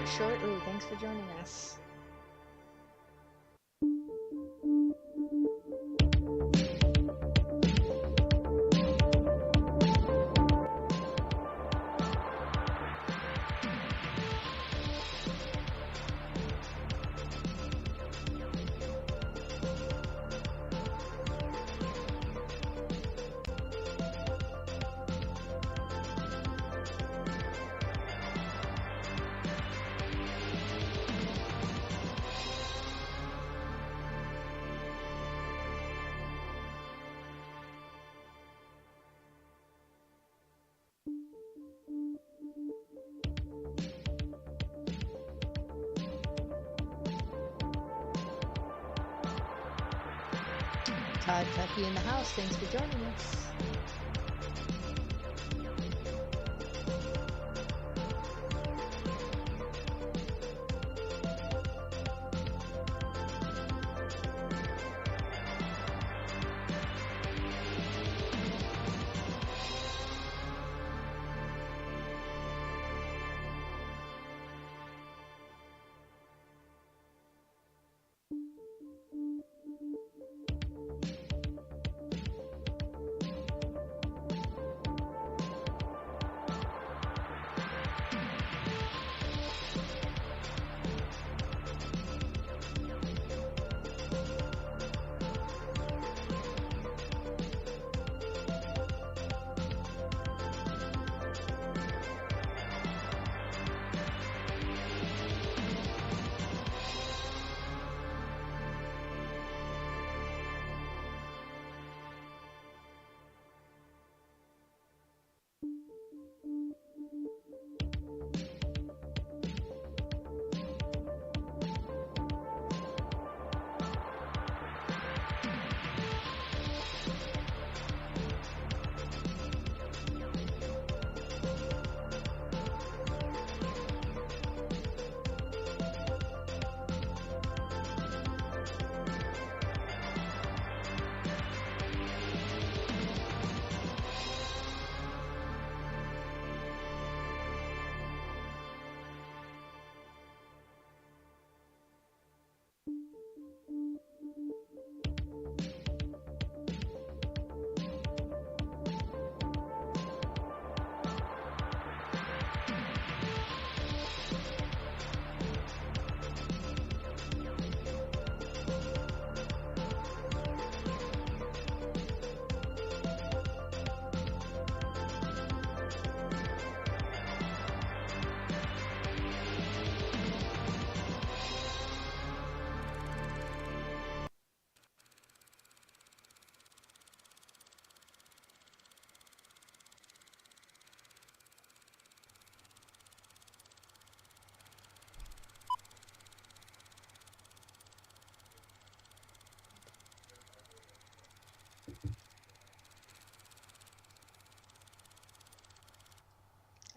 shortly. Thanks for joining us. Todd Tucky in the house. Thanks for joining us.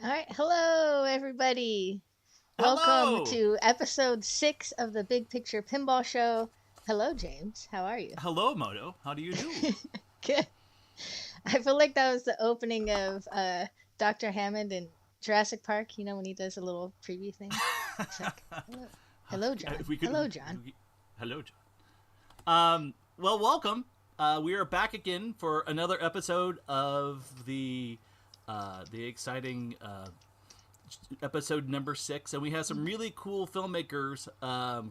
All right. Hello, everybody. Welcome Hello! to episode 6 of the Big Picture Pinball Show. Hello, James. How are you? Hello, Moto. How do you do? Good. I feel like that was the opening of Dr. Hammond in Jurassic Park, you know, when he does a little preview thing. It's like, hello, John. If we could, Hello, John. Hello, John. Well, welcome. We are back again for another episode of the exciting episode number 6, and we have some really cool filmmakers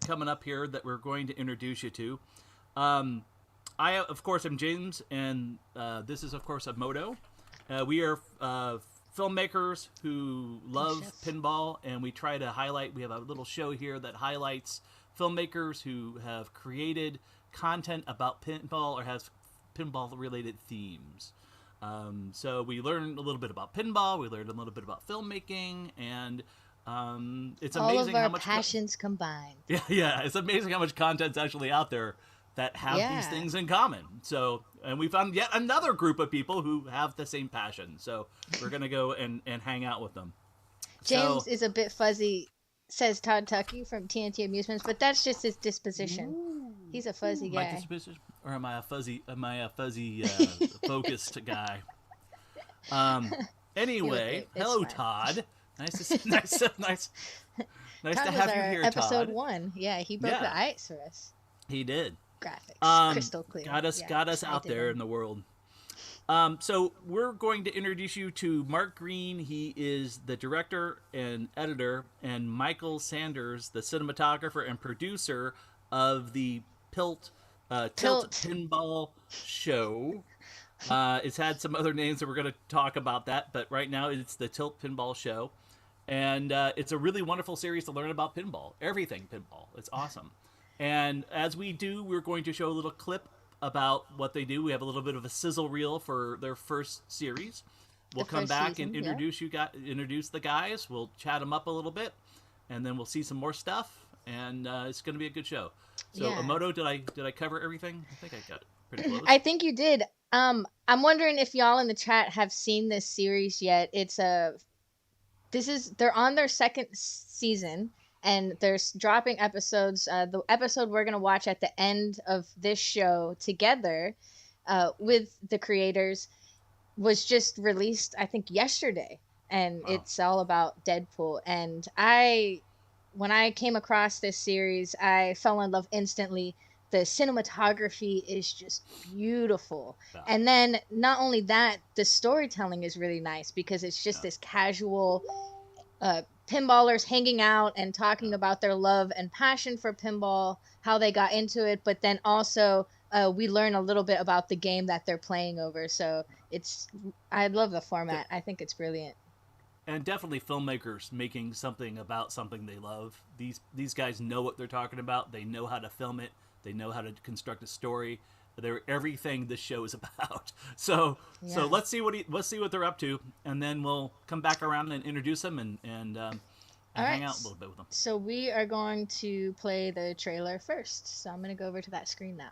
coming up here that we're going to introduce you to. I, of course, am James, and this is, of course, a Moto. We are filmmakers who love pinball, and we try to highlight. We have a little show here that highlights filmmakers who have created content about pinball or has pinball-related themes. So we learned a little bit about pinball. We learned a little bit about filmmaking, and it's amazing all of our how much passions combined. Yeah, it's amazing how much content's actually out there that have these things in common. So, and we found yet another group of people who have the same passion. So we're gonna go and hang out with them. James is a bit fuzzy, says Todd Tucky from TNT Amusements, but that's just his disposition. He's a fuzzy guy. My disposition, or am I a fuzzy focused guy? Anyway, hello Todd. Nice Todd to was have you our here, episode Todd. 1. Yeah, he broke the ice for us. He did. Graphics, crystal clear. Got us out there in the world. So we're going to introduce you to Marc Green. He is the director and editor, and Michael Sanders, the cinematographer and producer of the Tilt Pinball Show. It's had some other names that we're going to talk about that, but right now it's the Tilt Pinball Show. And it's a really wonderful series to learn about pinball. Everything pinball. It's awesome. And as we do, we're going to show a little clip about what they do. We have a little bit of a sizzle reel for their first series. We'll come back and introduce the guys. We'll chat them up a little bit, and then we'll see some more stuff. And it's going to be a good show. So, Emoto, did I cover everything? I think I got it pretty close. I think you did. I'm wondering if y'all in the chat have seen this series yet. They're on their second season. And there's dropping episodes. The episode we're going to watch at the end of this show together with the creators was just released, I think, yesterday. And it's all about Deadpool. And when I came across this series, I fell in love instantly. The cinematography is just beautiful. Yeah. And then not only that, the storytelling is really nice because it's just this casual pinballers hanging out and talking about their love and passion for pinball, how they got into it, but then also we learn a little bit about the game that they're playing over. So I love the format. I think it's brilliant. And definitely filmmakers making something about something they love. These guys know what they're talking about. They know how to film it. They know how to construct a story. They're everything this show is about. So let's see what they're up to, and then we'll come back around and introduce them and hang out a little bit with them. So we are going to play the trailer first. So I'm going to go over to that screen now.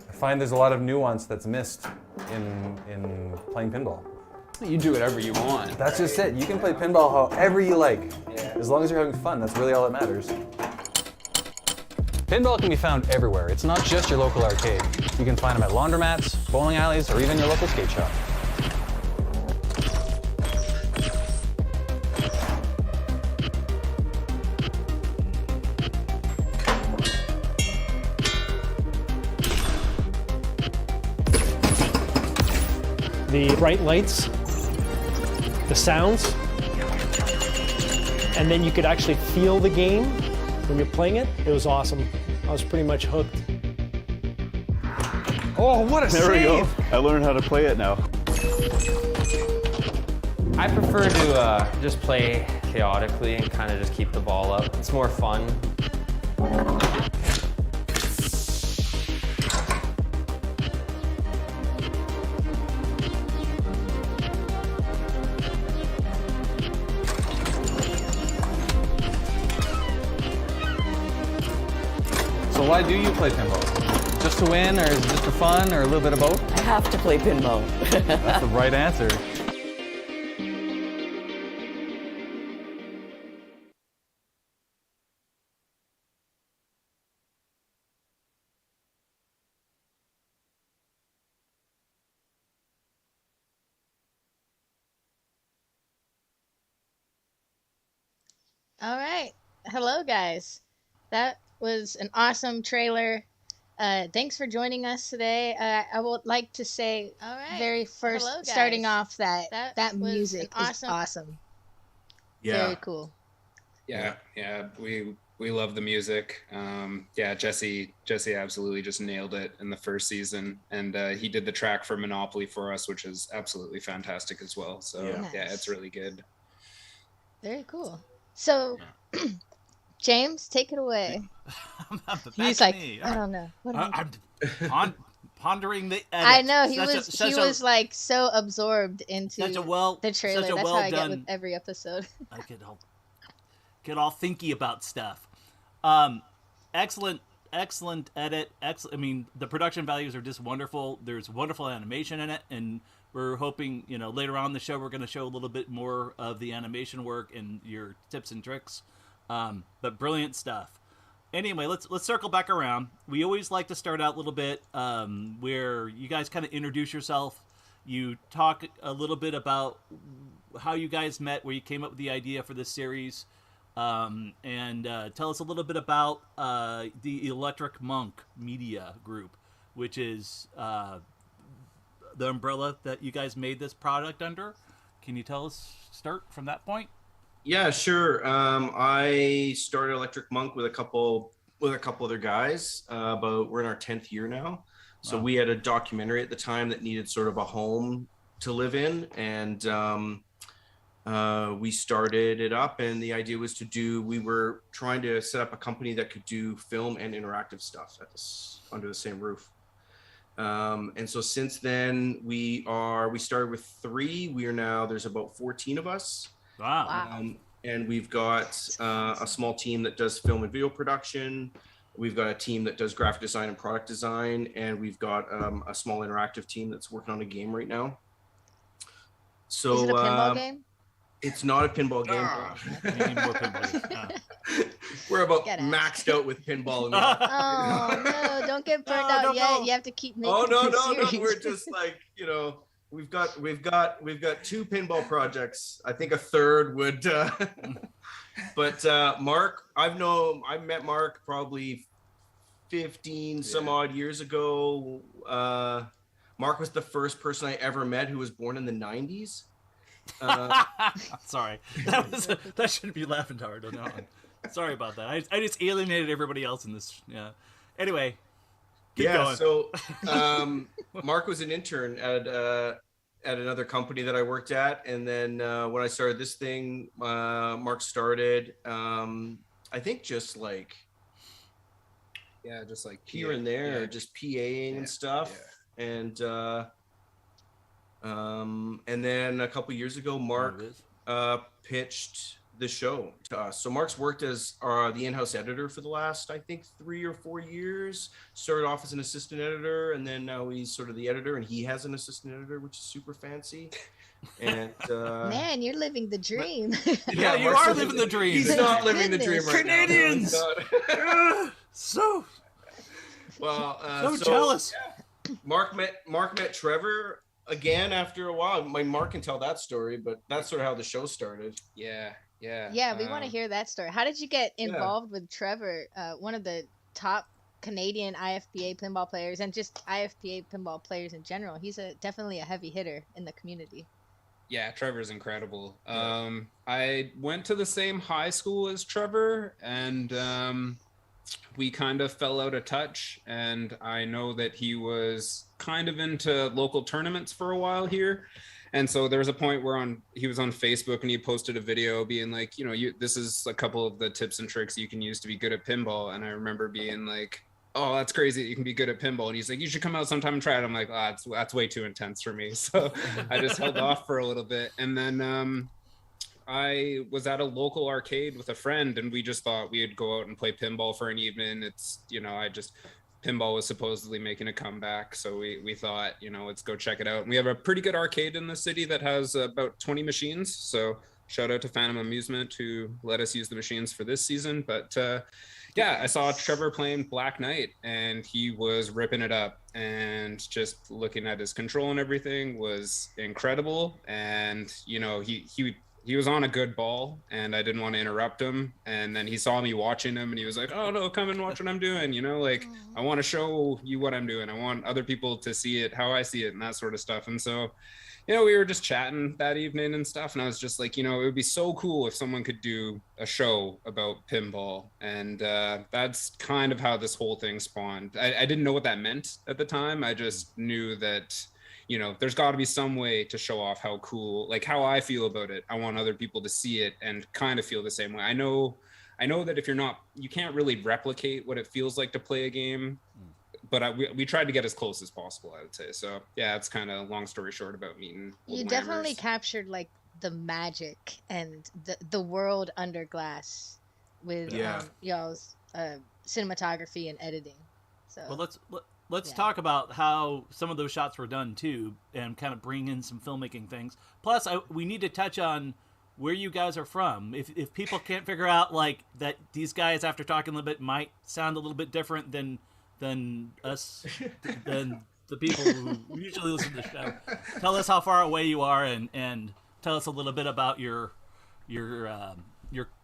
I find there's a lot of nuance that's missed in playing pinball. You do whatever you want. That's just it. You can play pinball however you like, as long as you're having fun. That's really all that matters. Pinball can be found everywhere. It's not just your local arcade. You can find them at laundromats, bowling alleys, or even your local skate shop. The bright lights, the sounds, and then you could actually feel the game when you're playing it. It was awesome. I was pretty much hooked. Oh, what a save! There we go. I learned how to play it now. I prefer to just play chaotically and kind of just keep the ball up. It's more fun. So why do you play pinball? Just to win, or is it just for fun, or a little bit of both? I have to play pinball. That's the right answer. All right. Hello, guys. That was an awesome trailer. Thanks for joining us today. I would like to say, very first, starting off, that music is awesome. Yeah. Very cool. Yeah. We love the music. Jesse absolutely just nailed it in the first season, and he did the track for Monopoly for us, which is absolutely fantastic as well. So Nice. It's really good. Very cool. So, James, take it away. He's like, I don't know. I'm pondering the edit. I know he was like so absorbed into the trailer. That's how I get with every episode. I get all thinky about stuff. Excellent excellent edit. I mean, the production values are just wonderful. There's wonderful animation in it, and we're hoping, later on in the show we're going to show a little bit more of the animation work and your tips and tricks. But brilliant stuff. Anyway, let's circle back around. We always like to start out a little bit where you guys kind of introduce yourself. You talk a little bit about how you guys met, where you came up with the idea for this series, and tell us a little bit about the Electric Monk Media Group, which is the umbrella that you guys made this product under. Can you start from that point? Yeah, sure. I started Electric Monk with a couple other guys. We're in our 10th year now. So we had a documentary at the time that needed sort of a home to live in, and we started it up. And the idea was we were trying to set up a company that could do film and interactive stuff under the same roof. And so since then we started with 3. There's about 14 of us. Wow. And we've got a small team that does film and video production. We've got a team that does graphic design and product design, and we've got a small interactive team that's working on a game right now. So is it a pinball game? It's not a pinball game. You need more pinball. We're about maxed out with pinball. Oh no! Don't get burned out yet. No. You have to keep making. Oh no! We're just like We've got 2 pinball projects. I think a third would. But Marc, I met Marc probably 15 some odd years ago. Marc was the first person I ever met who was born in the 90s. Sorry, that shouldn't be laughing hard. No, sorry about that. I just alienated everybody else in this. Yeah. Anyway. Keep going. So Marc was an intern at another company that I worked at, and then when I started this thing, Marc started. I think just like here and there, just PAing and stuff, and then a couple years ago, Marc pitched the show to us. So Marc's worked as the in-house editor for the last, I think, 3 or 4 years. Started off as an assistant editor, and then now he's sort of the editor, and he has an assistant editor, which is super fancy. And man, you're living the dream. Yeah, you are living the dream. He's not living the dream right Canadians. Now. So jealous. Yeah. Marc met Trevor again after a while. Marc can tell that story, but that's sort of how the show started. Yeah, we want to hear that story. How did you get involved with Trevor, one of the top Canadian IFPA pinball players, and just IFPA pinball players in general? He's definitely a heavy hitter in the community. Yeah, Trevor's incredible. I went to the same high school as Trevor, and we kind of fell out of touch. And I know that he was kind of into local tournaments for a while here. And so there was a point where he was on Facebook and he posted a video being like, this is a couple of the tips and tricks you can use to be good at pinball. And I remember being like, oh, that's crazy that you can be good at pinball. And he's like, you should come out sometime and try it. I'm like, that's way too intense for me. So I just held off for a little bit. And then I was at a local arcade with a friend, and we just thought we'd go out and play pinball for an evening. Pinball was supposedly making a comeback, so we thought, let's go check it out. And we have a pretty good arcade in the city that has about 20 machines. So shout out to Phantom Amusement who let us use the machines for this season. But I saw Trevor playing Black Knight, and he was ripping it up. And just looking at his control and everything was incredible. And he was on a good ball, and I didn't want to interrupt him. And then he saw me watching him, and he was like, oh no, come and watch what I'm doing. I want to show you what I'm doing. I want other people to see it, how I see it, and that sort of stuff. And so, we were just chatting that evening and stuff. And I was just like, it would be so cool if someone could do a show about pinball. And that's kind of how this whole thing spawned. I didn't know what that meant at the time. I just knew that, there's got to be some way to show off how cool, like how I feel about it. I want other people to see it and kind of feel the same way. I know that you can't really replicate what it feels like to play a game, but we tried to get as close as possible, I would say. So yeah, it's kind of long story short about meeting. You definitely captured like the magic and the world under glass with y'all's cinematography and editing. So Well, let's Yeah. talk about how some of those shots were done too, and kind of bring in some filmmaking things. Plus, we need to touch on where you guys are from. If people can't figure out like that, these guys after talking a little bit might sound a little bit different than us, than the people who usually listen to the show. Tell us how far away you are, and tell us a little bit about your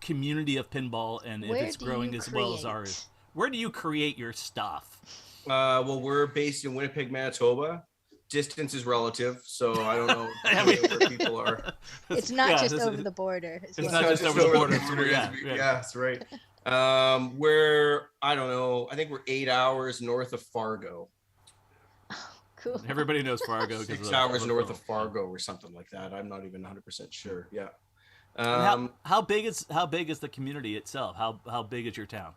community of pinball, and if Where it's do growing you as well as create? ours. Where do you create your stuff? Well, we're based in Winnipeg, Manitoba. Distance is relative, so I don't know I mean- where people are. it's not yeah, just this over is- the border. it's well. not just over the border. Yeah, Yeah, yeah. that's right. We're I don't know. I think we're 8 hours north of Fargo. Cool. Everybody knows Fargo. 6 hours north of Fargo or something like that. I'm not even 100% sure. Yeah. And how big is the community itself? How big is your town?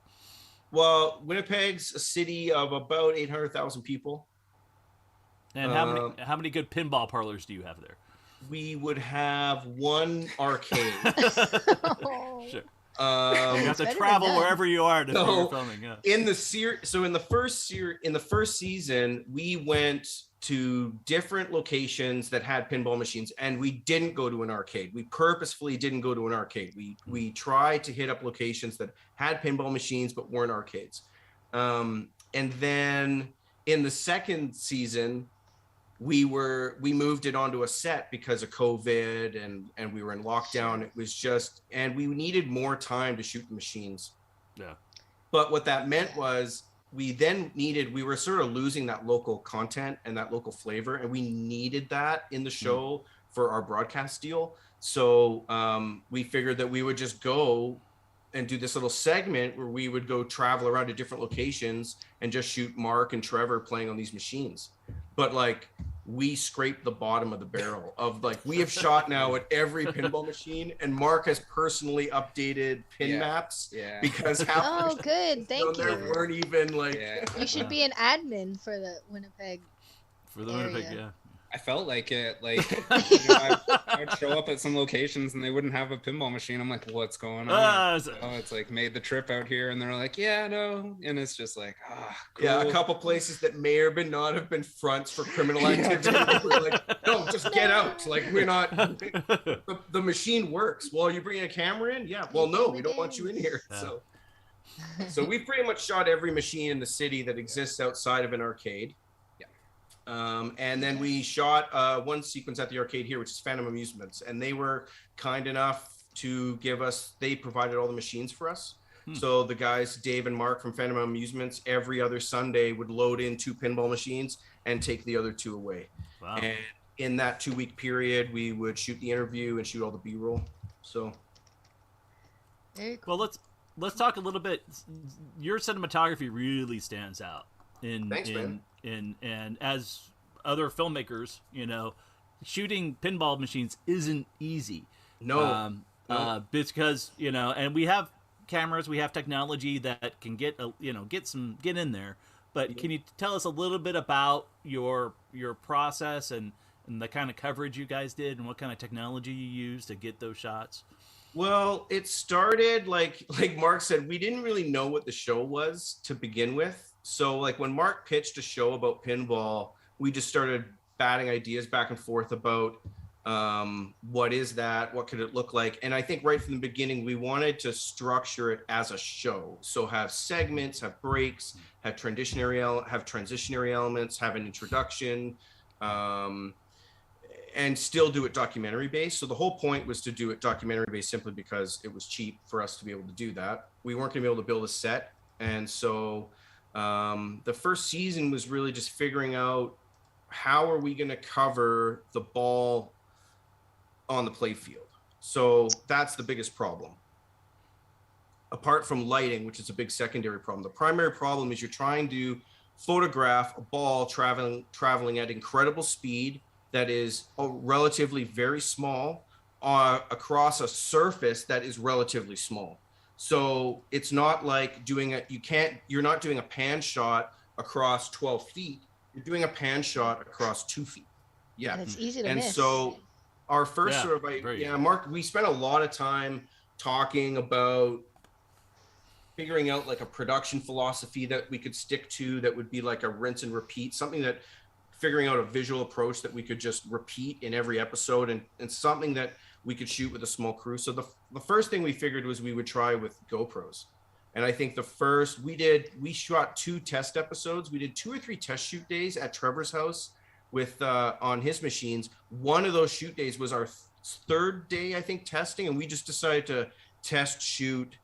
Well, Winnipeg's a city of about 800,000 people. And how many good pinball parlors do you have there? We would have one arcade. Sure. You Um, have to better travel than none. wherever you are to do No. your filming. Yeah. in the first season, we went to different locations that had pinball machines, and we didn't go to an arcade. We purposefully didn't go to an arcade. We tried to hit up locations that had pinball machines but weren't arcades. And then in the second season, we moved it onto a set because of COVID and we were in lockdown. It was just, and we needed more time to shoot the machines. Yeah. But what that meant was we were sort of losing that local content and that local flavor, and we needed that in the show for our broadcast deal. So we figured that we would just go and do this little segment where we would go travel around to different locations and just shoot Marc and Trevor playing on these machines. But like, we scraped the bottom of the barrel of like, we have shot now at every pinball machine, and Marc has personally updated pin maps because half the Oh, machines good. Thank there you. weren't even like, You should be an admin for the Winnipeg. For the Area. Winnipeg, yeah. I felt like it. Like, I would show up at some locations and they wouldn't have a pinball machine. I'm like, what's going on? Oh, it's like made the trip out here, and they're like, yeah, no, and it's just like, cool. yeah, a couple places that may or may not have been fronts for criminal activity. We're like, no, just get out. Like, we're not. The machine works. Well, are you bringing a camera in? Yeah. Well, no, we don't want you in here. Yeah. So we've pretty much shot every machine in the city that exists outside of an arcade. And then we shot one sequence at the arcade here, which is Phantom Amusements, and they were kind enough to they provided all the machines for us. So the guys, Dave and Marc from Phantom Amusements, every other Sunday would load in 2 pinball machines and take the other 2 away. Wow. And in that 2-week period, we would shoot the interview and shoot all the B-roll. So Very cool. Well, let's talk a little bit. Your cinematography really stands out Thanks, man. And as other filmmakers, shooting pinball machines isn't easy. no. Because and we have cameras, we have technology that can get in there. But can you tell us a little bit about your process and the kind of coverage you guys did and what kind of technology you used to get those shots? Well, it started like Marc said, we didn't really know what the show was to begin with. So like when Marc pitched a show about pinball, we just started batting ideas back and forth about what is that? What could it look like? And I think right from the beginning, we wanted to structure it as a show. So have segments, have breaks, have transitionary elements, have an introduction, and still do it documentary based. So the whole point was to do it documentary based simply because it was cheap for us to be able to do that. We weren't going to be able to build a set. And so the first season was really just figuring out how are we going to cover the ball on the play field. So that's the biggest problem. Apart from lighting, which is a big secondary problem, the primary problem is you're trying to photograph a ball traveling at incredible speed that is relatively very small across a surface that is relatively small. So it's not like you're not doing a pan shot across 12 feet. You're doing a pan shot across 2 feet. Yeah. And it's easy to And miss. so our first Yeah, sort of, very easy. Marc, we spent a lot of time talking about figuring out like a production philosophy that we could stick to that would be like a rinse and repeat, something that figuring out a visual approach that we could just repeat in every episode, and something that we could shoot with a small crew. So the first thing we figured was we would try with GoPros. And I think we shot 2 test episodes. We did 2 or 3 test shoot days at Trevor's house with on his machines. One of those shoot days was our third day, I think, testing, and we just decided to test shoot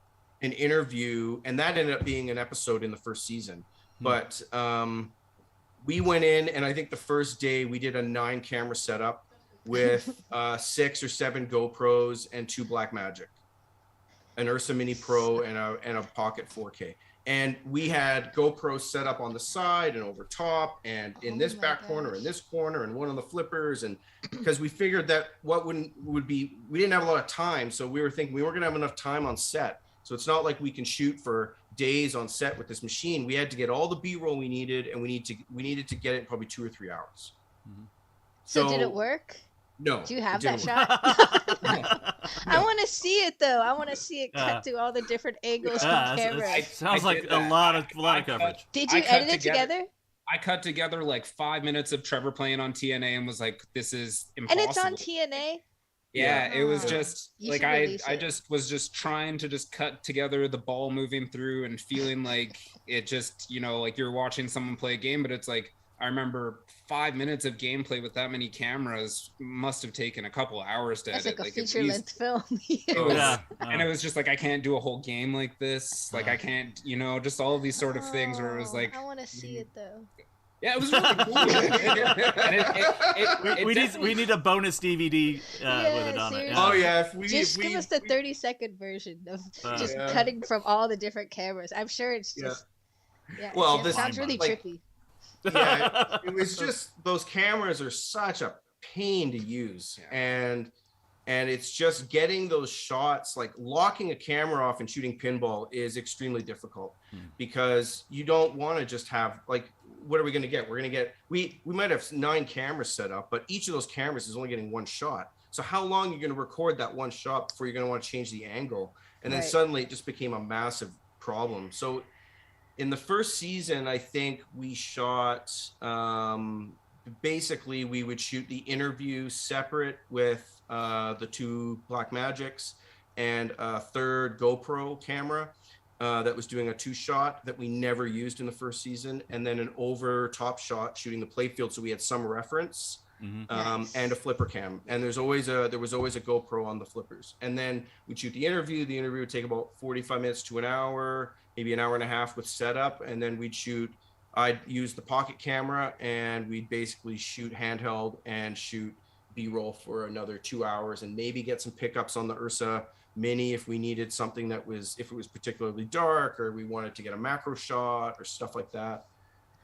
an interview, and that ended up being an episode in the first season. But we went in, and I think the first day we did a 9 camera setup with 6 or 7 GoPros and 2 Blackmagic, an Ursa Mini Pro and a Pocket 4K. And we had GoPros set up on the side and over top and in this back corner and this corner and one of the flippers. And because we figured that we didn't have a lot of time. So we were thinking we weren't gonna have enough time on set. So it's not like we can shoot for days on set with this machine. We had to get all the B-roll we needed, and we needed to get it in probably 2 or 3 hours. So did it work? No. Do you have that shot? I want to see it though. I want to see it cut to all the different angles from camera. It sounds like a lot of coverage. Did you edit it together? I cut together like 5 minutes of Trevor playing on TNA and was like, "This is impossible." And it's on TNA. Yeah, it was just You like should I just was just trying to just cut together the ball moving through and feeling like it just, like you're watching someone play a game, but it's like I remember 5 minutes of gameplay with that many cameras must have taken a couple hours to edit. That's like a feature-length film. And it was just like, I can't do a whole game like this. Like I can't, just all of these sort of things where it was like, I want to see it though. Yeah, it was really cool. We need a bonus DVD with it on it. Oh yeah, give us the 30-second version of just cutting from all the different cameras. I'm sure it's just well, this sounds really trippy. Yeah, it was just those cameras are such a pain to use, and it's just getting those shots, like locking a camera off and shooting pinball is extremely difficult because you don't want to just have like, what are we going to get? We're going to get, we might have 9 cameras set up, but each of those cameras is only getting 1 shot. So how long are you going to record that 1 shot before you're going to want to change the angle? And then suddenly it just became a massive problem. So in the first season, I think we shot, basically we would shoot the interview separate with the 2 Blackmagics and a 3rd GoPro camera that was doing a 2-shot that we never used in the first season, and then an over top shot shooting the playfield, so we had some reference, and a flipper cam. And there was always a GoPro on the flippers. And then we'd shoot the interview. The interview would take about 45 minutes to an hour, maybe an hour and a half with setup, and then I'd use the pocket camera, and we'd basically shoot handheld and shoot B-roll for another 2 hours, and maybe get some pickups on the Ursa Mini if we needed something if it was particularly dark, or we wanted to get a macro shot or stuff like that.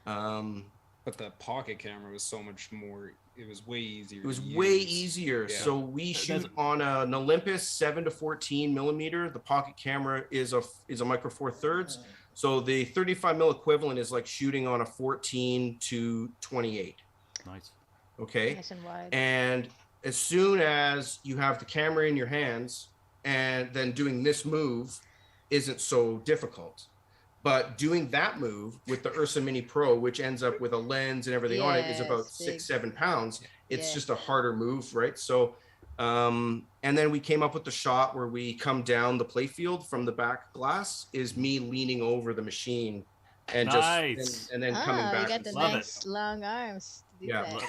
But the pocket camera was so much more. It was way easier. It was way easier. Yeah. So we shoot on an Olympus 7-14 millimeter. The pocket camera is a micro 4/3. So the 35 mil equivalent is like shooting on a 14-28. Nice. Okay. Nice and wide. And as soon as you have the camera in your hands, and then doing this move isn't so difficult. But doing that move with the Ursa Mini Pro, which ends up with a lens and everything on it, is about 6-7 pounds. It's just a harder move, right? So, and then we came up with the shot where we come down the playfield from the back glass is me leaning over the machine and and then coming back. You got the nice long arms. Yeah.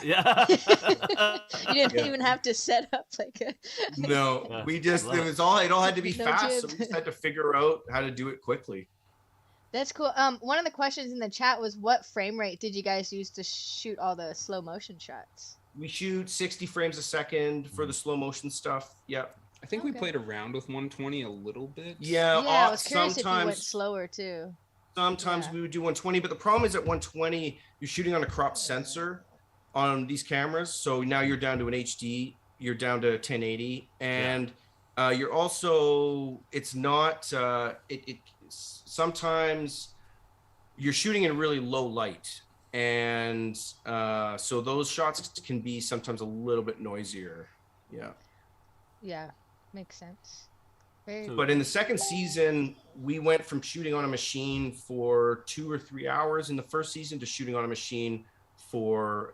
You didn't even have to set up like a. No, it all had to be fast. So we just had to figure out how to do it quickly. That's cool. One of the questions in the chat was, what frame rate did you guys use to shoot all the slow motion shots? We shoot 60 frames a second for the slow motion stuff. Yep. I think we played around with 120 a little bit. Yeah, I was curious if you went slower too. Sometimes we would do 120, but the problem is at 120, you're shooting on a crop sensor on these cameras. So now you're down to an HD, you're down to 1080, and you're also, it's not, sometimes you're shooting in really low light. And so those shots can be sometimes a little bit noisier. Yeah. Yeah, makes sense. But in the second season, we went from shooting on a machine for 2 or 3 hours in the first season to shooting on a machine for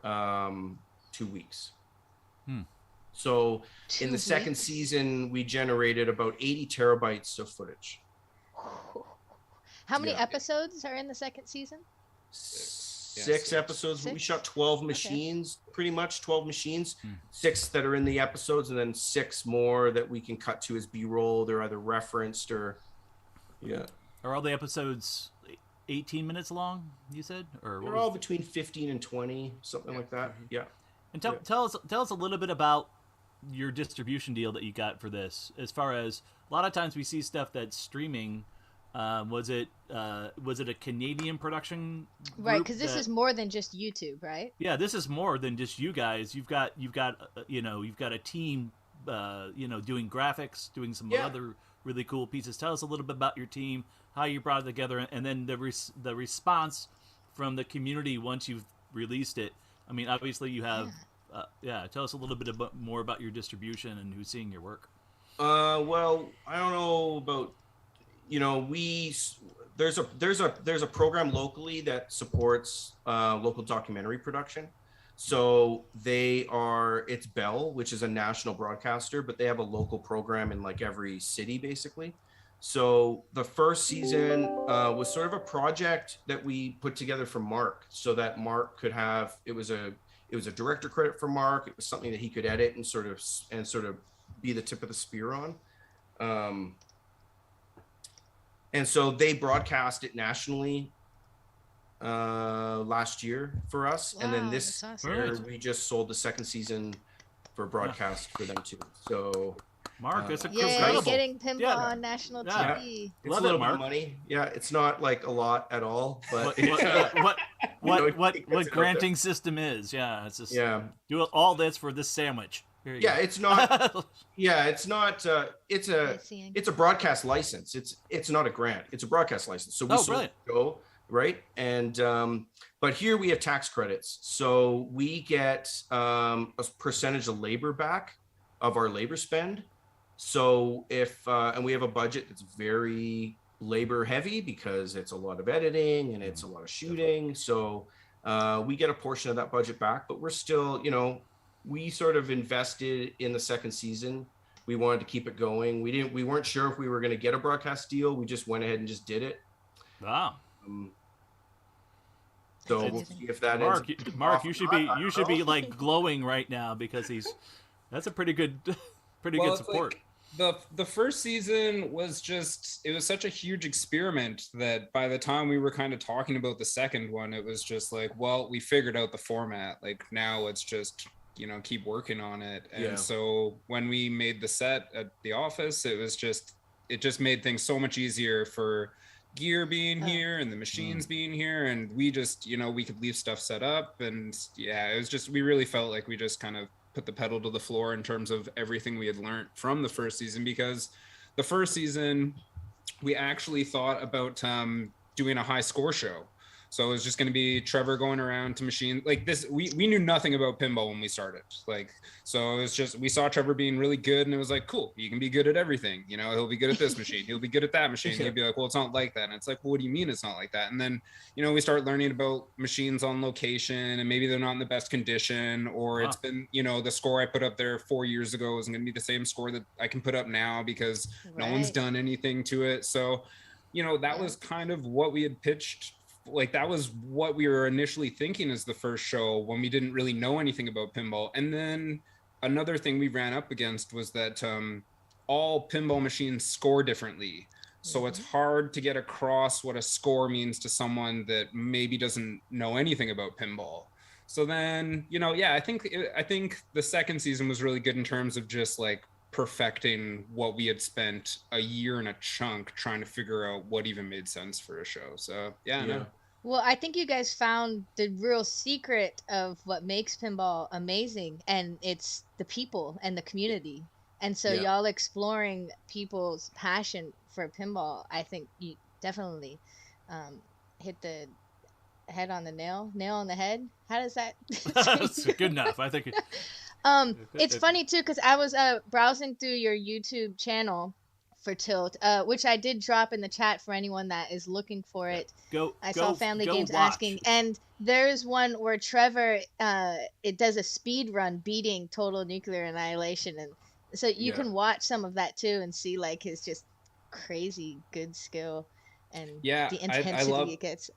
2 weeks. So in the second season, we generated about 80 terabytes of footage. How many episodes are in the second season? Six episodes, but we shot 12 machines, pretty much 12 machines, 6 that are in the episodes, and then 6 more that we can cut to as B-roll. They're either referenced or, Are all the episodes 18 minutes long, you said? Or they're all between 15 and 20, something like that. Yeah. And tell us a little bit about your distribution deal that you got for this. As far as, a lot of times we see stuff that's streaming. Was it a Canadian production group? Right, because this is more than just YouTube, right? Yeah, this is more than just you guys. You've got a team, doing graphics, doing some other really cool pieces. Tell us a little bit about your team, how you brought it together, and then the response from the community once you've released it. I mean, obviously you have, tell us a little bit more about your distribution and who's seeing your work. Well, I don't know about. There's a program locally that supports local documentary production. So it's Bell, which is a national broadcaster, but they have a local program in like every city basically. So the first season was sort of a project that we put together for Marc, so that Marc could have, it was a director credit for Marc. It was something that he could edit and sort of be the tip of the spear on. And so they broadcast it nationally last year for us. Wow, and then this year we just sold the second season for broadcast for them too. So Marc, that's incredible. Getting pinball on national TV. It's a little bit of money. Yeah, it's not like a lot at all, but what granting system is. Yeah, it's just do all this for this sandwich. It's not. It's not. It's a broadcast license. It's not a grant. It's a broadcast license. So we sold go right, and but here we have tax credits, so we get a percentage of labor back of our labor spend. So if and we have a budget that's very labor heavy because it's a lot of editing and it's a lot of shooting. So we get a portion of that budget back, but we're still, we sort of invested in the second season. We wanted to keep it going. We weren't sure if we were going to get a broadcast deal. We just went ahead and just did it. Wow. So we'll see if that is. Marc, you should be like glowing right now because that's a pretty good support. Like, the first season was it was such a huge experiment that by the time we were kind of talking about the second one, it was just like, well, we figured out the format. Like now it's just, keep working on it. And so when we made the set at the office, it just made things so much easier for gear being here and the machines being here. And we just, we could leave stuff set up. And it was just, we really felt like we just kind of put the pedal to the floor in terms of everything we had learned from the first season, because the first season we actually thought about doing a high score show. So it was just going to be Trevor going around to machine like this. We knew nothing about pinball when we started. So it was just, we saw Trevor being really good and it was like, cool, you can be good at everything. He'll be good at this machine. He'll be good at that machine. He'd be like, well, it's not like that. And it's like, well, what do you mean it's not like that? And then, we start learning about machines on location and maybe they're not in the best condition, or it's been, the score I put up there 4 years ago isn't going to be the same score that I can put up now because no one's done anything to it. So, that was kind of what we had pitched. Like that was what we were initially thinking as the first show when we didn't really know anything about pinball. And then another thing we ran up against was that all pinball machines score differently. So it's hard to get across what a score means to someone that maybe doesn't know anything about pinball. So then, I think the second season was really good in terms of just like perfecting what we had spent a year in a chunk trying to figure out what even made sense for a show. So no. Well, I think you guys found the real secret of what makes pinball amazing, and it's the people and the community. And so y'all exploring people's passion for pinball, I think you definitely hit the head on the nail on the head. How does that? That's good enough. I think. It's funny too because I was browsing through your YouTube channel for Tilt, which I did drop in the chat for anyone that is looking for it. I saw Family Games asking, and there's one where Trevor it does a speed run beating Total Nuclear Annihilation, and so you can watch some of that too and see like his just crazy good skill and the intensity it gets.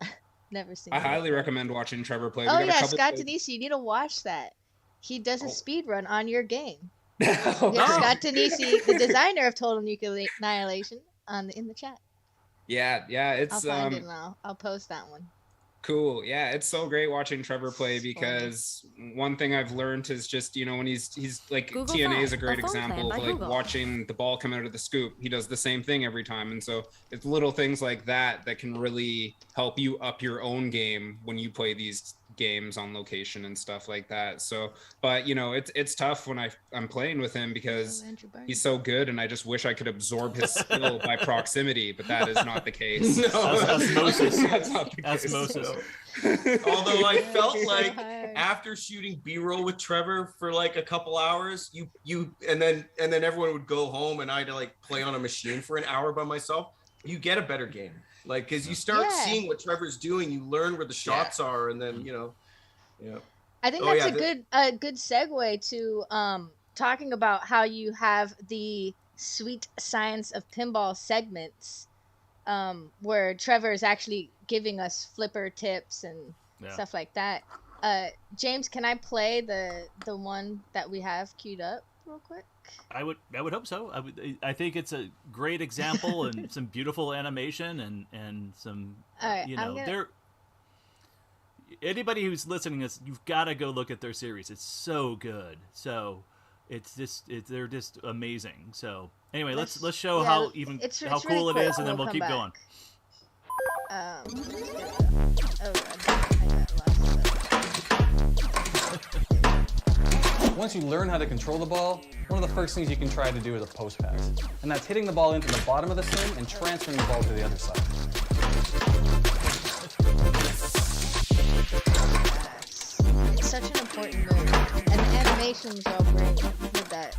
Never seen. I highly recommend watching Trevor play. Oh yeah, Scott Denisi, you need to watch that. He does a speed run on your game. Scott Denisi, the designer of Total Nuclear Annihilation, in the chat. Yeah, it's I'll find it now. I'll post that one. Cool. Yeah, it's so great watching Trevor play because one thing I've learned is just, you know, when he's like Google TNA is a great example of like watching the ball come out of the scoop. He does the same thing every time. And so it's little things like that that can really help you up your own game when you play these games on location and stuff like that. So, but you know, it's tough when I'm playing with him because he's so good and I just wish I could absorb his skill by proximity, but that is not the case. No. Osmosis. That's not the case. Osmosis. Although I felt like after shooting B-roll with Trevor for like a couple hours, you and then everyone would go home and I had to like play on a machine for an hour by myself. You get a better game. Like, because you start seeing what Trevor's doing, you learn where the shots are, and then I think that's a good segue to talking about how you have the Sweet Science of Pinball segments, where Trevor is actually giving us flipper tips and stuff like that. James, can I play the one that we have queued up real quick? I would hope so. I think it's a great example and some beautiful animation and some anybody who's listening to this, you've got to go look at their series. It's so good. So they're just amazing. So anyway, let's show how cool it is, and then we'll keep going. Once you learn how to control the ball, one of the first things you can try to do is a post pass. And that's hitting the ball into the bottom of the swing and transferring the ball to the other side. It's such an important move. And the animations are great with that.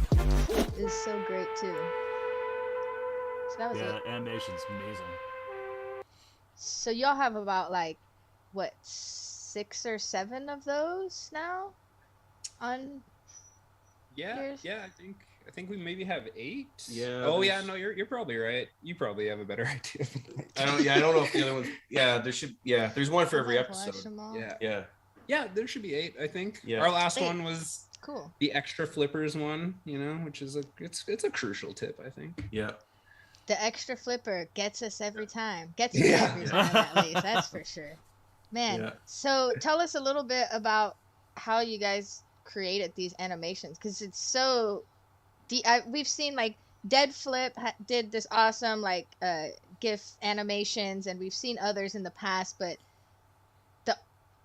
Is so great too. So that was it. Animation's amazing. So y'all have about like, what, 6 or 7 of those now? On I think we maybe have 8. Yeah. Oh yeah, no, you're probably right. You probably have a better idea. I don't know if the other ones. Yeah, there's one for every episode. Yeah, there should be 8, I think. Yeah. Our last one was cool. The extra flippers one, you know, which is it's a crucial tip, I think. Yeah. The extra flipper gets us every time. Gets us every time at least, that's for sure. Man, so tell us a little bit about how you guys created these animations, because it's so we've seen like Dead Flip did this awesome like GIF animations, and we've seen others in the past, but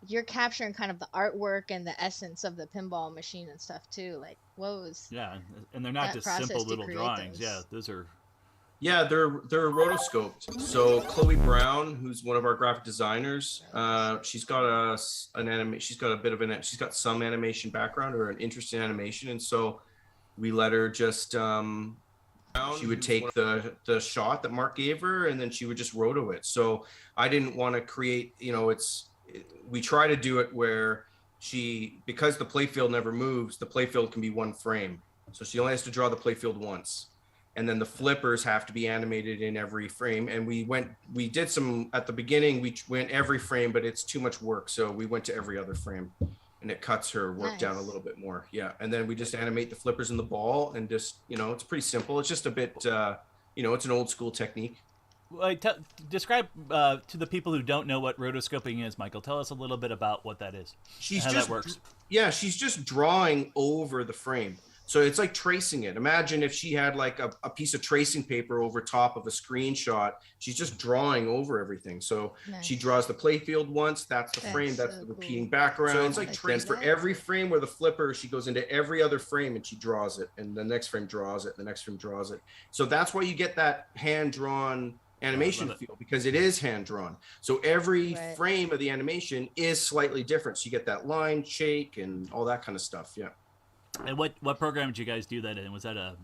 you're capturing kind of the artwork and the essence of the pinball machine and stuff too. Like, what was and they're not just simple little drawings. Those are they're rotoscoped. So Chloe Brown, who's one of our graphic designers, she's got she's got some animation background or an interest in animation, and so we let her just she would take the shot that Marc gave her, and then she would just roto it. So I didn't want to create, we try to do it where because the playfield never moves, the playfield can be one frame. So she only has to draw the playfield once. And then the flippers have to be animated in every frame. And we did some, at the beginning, we went every frame, but it's too much work. So we went to every other frame, and it cuts her work down a little bit more. Yeah. And then we just animate the flippers in the ball, and just, it's pretty simple. It's just a bit, it's an old school technique. Describe to the people who don't know what rotoscoping is, Michael. Tell us a little bit about what that is. How that works. Yeah, she's just drawing over the frame. So it's like tracing it. Imagine if she had like a piece of tracing paper over top of a screenshot. She's just drawing over everything. So she draws the playfield once. That's the frame. That's the repeating background. So it's like tracing. For every frame where the flipper, she goes into every other frame and she draws it. And the next frame draws it. The next frame draws it. So that's why you get that hand-drawn animation feel, because it is hand-drawn. So every frame of the animation is slightly different. So you get that line, shake, and all that kind of stuff. Yeah. And what program did you guys do that in? Was that a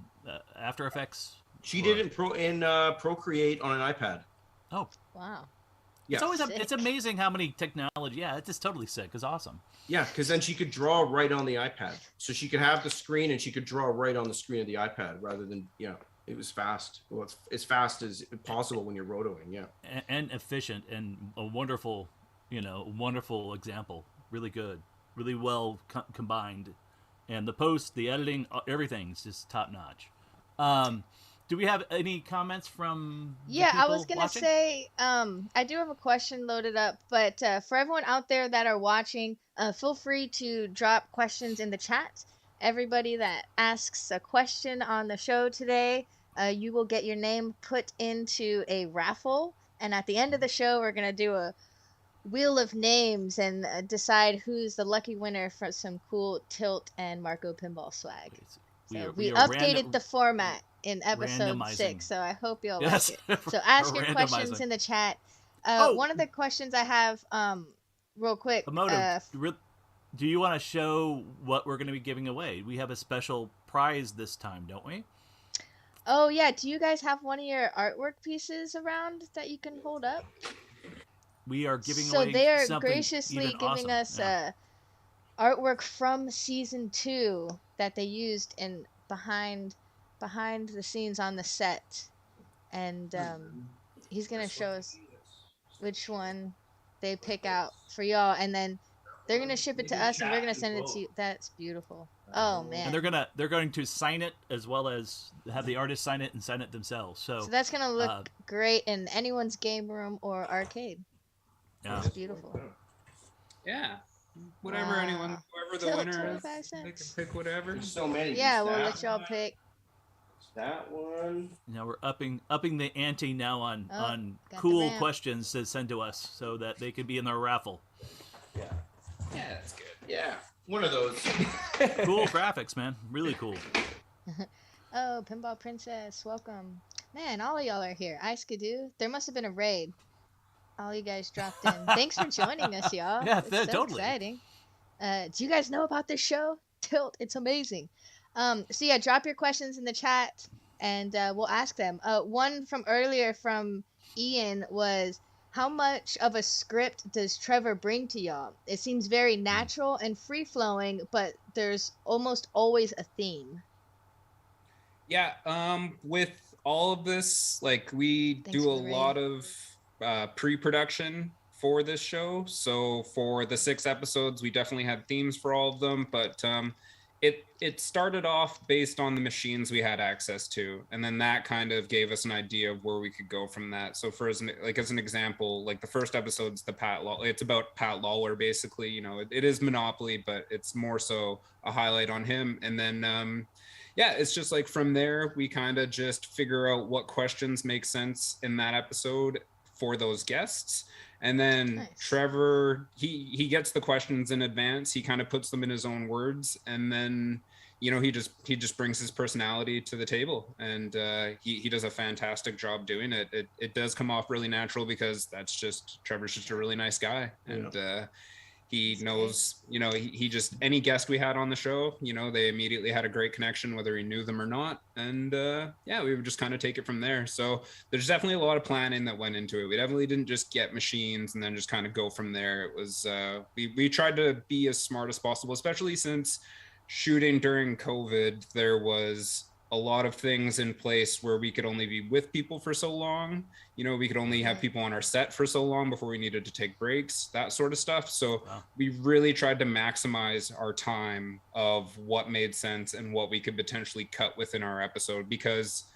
After Effects She did it in Procreate on an iPad. Oh, wow. Yeah. It's always it's amazing how many technology. Yeah, it's just totally sick. It's awesome. Yeah, because then she could draw right on the iPad. So she could have the screen and she could draw right on the screen of the iPad rather than, it was fast. Well, it's as fast as possible when you're rotoing, yeah. And efficient and a wonderful, wonderful example. Really good. Really well combined. And the post, the editing, everything's just top notch. Do we have any comments from Yeah, the I people was gonna watching? say, I do have a question loaded up, but for everyone out there that are watching, feel free to drop questions in the chat. Everybody that asks a question on the show today, you will get your name put into a raffle, and at the end of the show, we're gonna do a wheel of names and decide who's the lucky winner for some cool Tilt and Marco pinball swag. So we updated the format in episode 6, so I hope you'll like it. So ask your questions in the chat. One of the questions I have, real quick. Do you want to show what we're going to be giving away? We have a special prize this time, don't we? Oh yeah, do you guys have one of your artwork pieces around that you can hold up? We are giving away something. So they are something graciously giving us artwork from season 2 that they used in behind the scenes on the set, and he's gonna show us which one they pick out for y'all, and then they're gonna ship it to us and we're gonna send it to you. That's beautiful. Oh man. And they're going to sign it as well as have the artist sign it and sign it themselves. So that's gonna look great in anyone's game room or arcade. Yeah. It's beautiful. Yeah. Whatever whoever the winner is, they can pick whatever. There's so many. Yeah, we'll let y'all pick. That one. Now we're upping the ante now on cool questions to send to us so that they could be in their raffle. Yeah. Yeah, that's good. Yeah. One of those. Cool graphics, man. Really cool. Oh, Pinball Princess, welcome. Man, all of y'all are here. Ice Skidoo. There must have been a raid. All you guys dropped in. Thanks for joining us, y'all. Yeah, it's so totally exciting. Do you guys know about this show? Tilt, it's amazing. So yeah, drop your questions in the chat and we'll ask them. One from earlier from Ian was, how much of a script does Trevor bring to y'all? It seems very natural and free-flowing, but there's almost always a theme. Yeah, with all of this, like we do a lot of pre-production for this show. So for the 6 episodes, we definitely had themes for all of them, but it started off based on the machines we had access to, and then that kind of gave us an idea of where we could go from that. So as an example, like the first episode's it's about Pat Lawler, basically. It is Monopoly, but it's more so a highlight on him. And then it's just like from there we kind of just figure out what questions make sense in that episode for those guests. And then nice. Trevor, he gets the questions in advance. He kind of puts them in his own words, and then he just brings his personality to the table, and he does a fantastic job doing it. It does come off really natural because Trevor's just a really nice guy, and he knows, he just, any guest we had on the show, they immediately had a great connection, whether he knew them or not. And we would just kind of take it from there. So there's definitely a lot of planning that went into it. We definitely didn't just get machines and then just kind of go from there. It was, we tried to be as smart as possible, especially since shooting during COVID, there was a lot of things in place where we could only be with people for so long. We could only have people on our set for so long before we needed to take breaks, that sort of stuff. So we really tried to maximize our time of what made sense and what we could potentially cut within our episode, because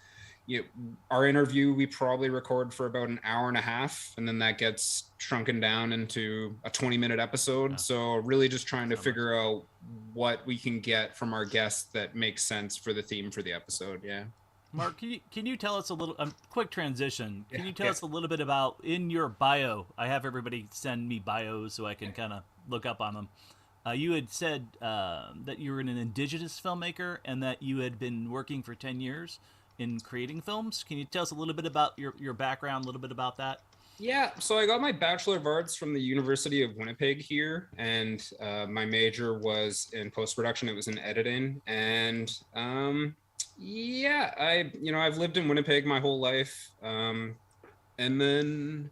our interview, we probably record for about an hour and a half, and then that gets shrunken down into a 20-minute episode. Yeah. So really just trying to figure out what we can get from our guests that makes sense for the theme for the episode. Yeah. Marc, can you tell us a little, quick transition. Can you tell us a little bit about, in your bio, I have everybody send me bios so I can kind of look up on them. You had said that you were an Indigenous filmmaker and that you had been working for 10 years in creating films. Can you tell us a little bit about your background, a little bit about that? Yeah, so I got my Bachelor of Arts from the University of Winnipeg here, and my major was in post-production. It was in editing, and Yeah, I've lived in Winnipeg my whole life. And then,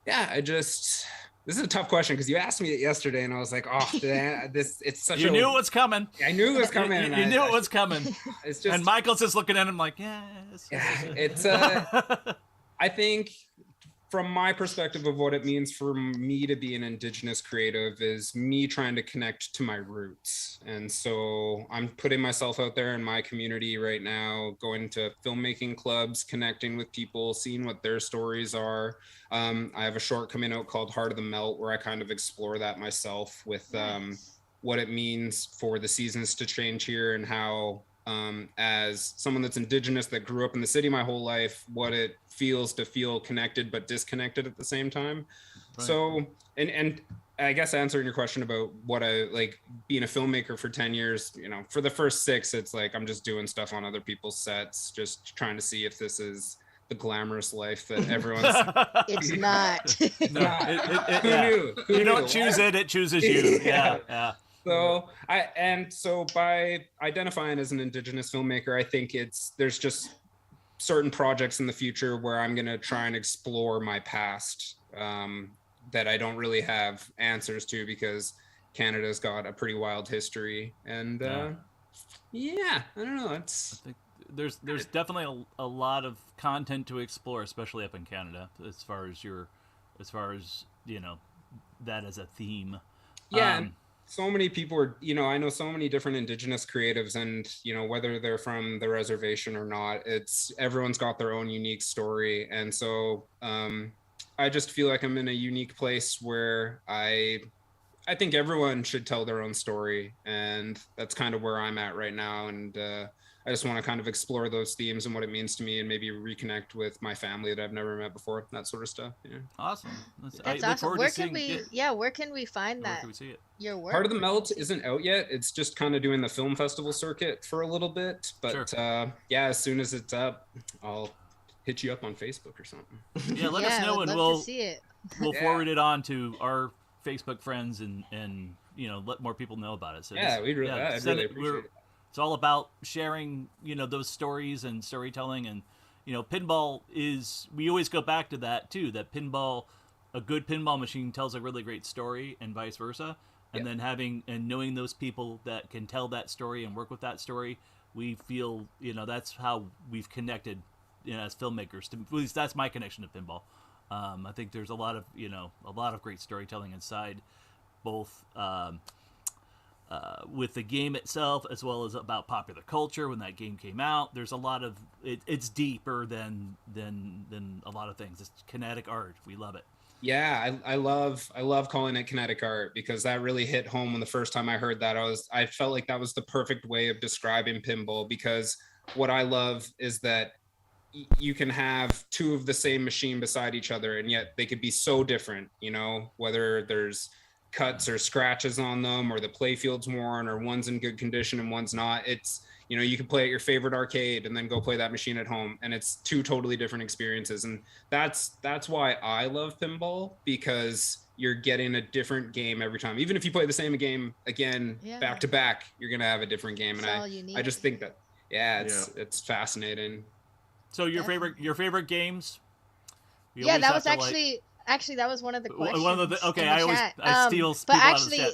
yeah, this is a tough question because you asked me it yesterday and I was like, oh, it's such You knew it was coming. I knew it was coming. You knew it was coming. It's just, and Michael's just looking at him like, yes. Yeah, it's, I think from my perspective of what it means for me to be an Indigenous creative is me trying to connect to my roots. And so I'm putting myself out there in my community right now, going to filmmaking clubs, connecting with people, seeing what their stories are. I have a short coming out called Heart of the Melt, where I kind of explore that myself with what it means for the seasons to change here and how, as someone that's Indigenous that grew up in the city my whole life, what it feels to feel connected but disconnected at the same time. Right. So, and I guess answering your question about what I like being a filmmaker for 10 years, for the first 6, it's like I'm just doing stuff on other people's sets, just trying to see if this is the glamorous life that everyone's It's not. Who knew? You don't choose it chooses you. Yeah. So by identifying as an Indigenous filmmaker, I think there's just certain projects in the future where I'm going to try and explore my past that I don't really have answers to because Canada's got a pretty wild history. And I don't know. I think there's definitely a lot of content to explore, especially up in Canada, as far as that as a theme. Yeah. So many people are, I know so many different Indigenous creatives, and, whether they're from the reservation or not, everyone's got their own unique story. And so I just feel like I'm in a unique place where I think everyone should tell their own story. And that's kind of where I'm at right now. And I just want to kind of explore those themes and what it means to me, and maybe reconnect with my family that I've never met before, that sort of stuff. Yeah. Awesome. That's awesome. Where can we find that? Where can we see it? Your work? Heart of the Melt isn't out yet. It's just kind of doing the film festival circuit for a little bit. But sure. As soon as it's up, I'll hit you up on Facebook or something. Yeah, let us know, and we'll see it. We'll forward it on to our Facebook friends and let more people know about it. So we'd really appreciate it. It's all about sharing, those stories and storytelling. And, pinball we always go back to that too, that a good pinball machine tells a really great story and vice versa. And then knowing those people that can tell that story and work with that story, we feel, that's how we've connected, as filmmakers. At least that's my connection to pinball. I think there's a lot of great storytelling inside, both, with the game itself, as well as about popular culture. When that game came out, there's a lot of it's deeper than a lot of things. It's kinetic art. We love it. Yeah, I love calling it kinetic art because that really hit home when the first time I heard that. I felt like that was the perfect way of describing pinball, because what I love is that you can have two of the same machine beside each other, and yet they could be so different, whether there's cuts or scratches on them, or the play field's worn, or one's in good condition and one's not. It's, you can play at your favorite arcade and then go play that machine at home, and it's two totally different experiences. And that's why I love pinball, because you're getting a different game every time. Even if you play the same game again, back to back, you're gonna have a different game. It's and I just think that it's fascinating. So your favorite games? That was actually that was one of the questions. I steal. But actually,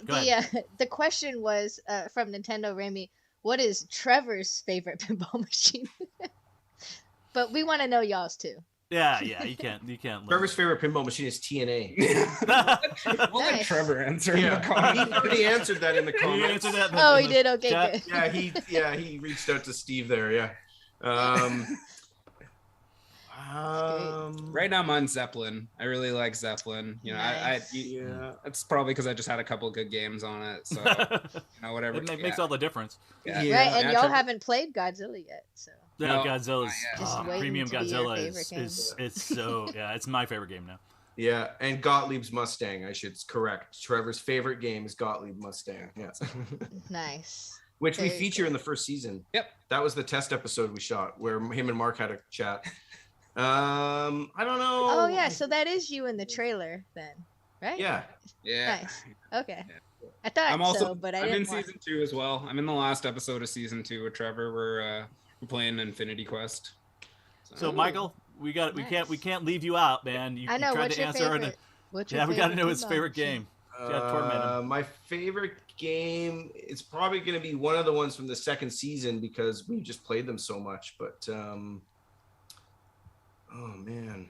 the question was from Nintendo Remy. What is Trevor's favorite pinball machine? But we want to know y'all's too. Yeah, you can't. Trevor's favorite pinball machine is TNA. We'll let Trevor answer. He already answered that in the comments. He did. Okay, good. He reached out to Steve there. Yeah. Right now mine's Zeppelin. I really like Zeppelin. Nice. It's probably because I just had a couple good games on it. So whatever. It makes all the difference. Yeah. Right, and y'all haven't played Godzilla yet, so. No, Godzilla's premium Godzilla is it's my favorite game now. Yeah, and Gottlieb's Mustang. I should correct. Trevor's favorite game is Gottlieb Mustang. Yeah. Nice. Which we feature in the first season. Yep. That was the test episode we shot where him and Marc had a chat. I don't know. Oh yeah, so that is you in the trailer then, right? Yeah. Nice. Okay. I thought I'm also, so, but I I'm in didn't watch. season 2 as well. I'm in the last episode of season 2 with Trevor. We're playing Infinity Quest. So Michael, we can't leave you out, man. You, I know. you tried What's to your answer favorite? What's your we got to know his pinball favorite machine? game. Yeah, torment him. My favorite game is probably going to be one of the ones from the second season because we just played them so much. But oh man,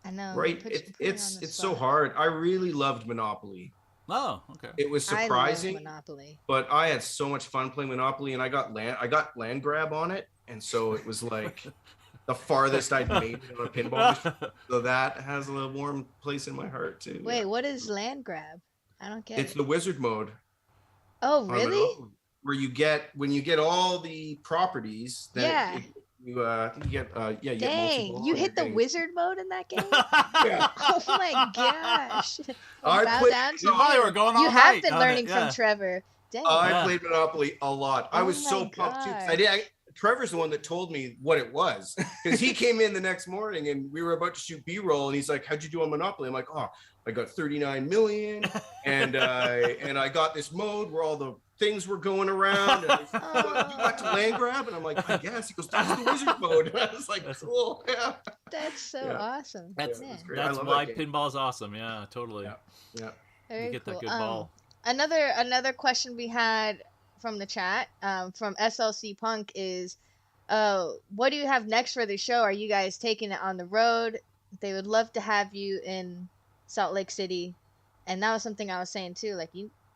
I know. right? Put you on It's the so spot. hard. I really loved Monopoly. Oh, okay. It was I love surprising, Monopoly. but I had so much fun playing Monopoly, and I got land grab on it, and so it was like the farthest I'd made it on a pinball machine. So that has a little warm place in my heart too. Wait, yeah. what is land grab? I don't get It's it. the wizard mode. Oh, on really? Monopoly, where you get when you get all the properties, then Yeah. you get you get Dang, multiple. you and hit you're the getting- wizard mode in that game? Yeah. Oh my gosh. I Bow played- down to You probably you. were going You all have night been on learning it, yeah. from Trevor. Dang. I Yeah. played Monopoly a lot. I Oh was so my pumped too. 'Cause God. Trevor's the one that told me what it was because he came in the next morning and we were about to shoot B-roll and he's like, "How'd you do on Monopoly?" I'm like, "Oh, I got 39 million and I got this mode where all the things were going around. And he's like, "You got to land grab?" And I'm like, "I guess." He goes, "That's the wizard mode." And I was like, "Cool, yeah." That's so Yeah. awesome. That's Man, great. I that's love why that game. pinball's awesome. Yeah, totally. Yeah. Yeah. very You get that cool. good ball. Another question we had from the chat from SLC Punk is what do you have next for the show? Are you guys taking it on the road? They would love to have you in Salt Lake City. And that was something I was saying too, like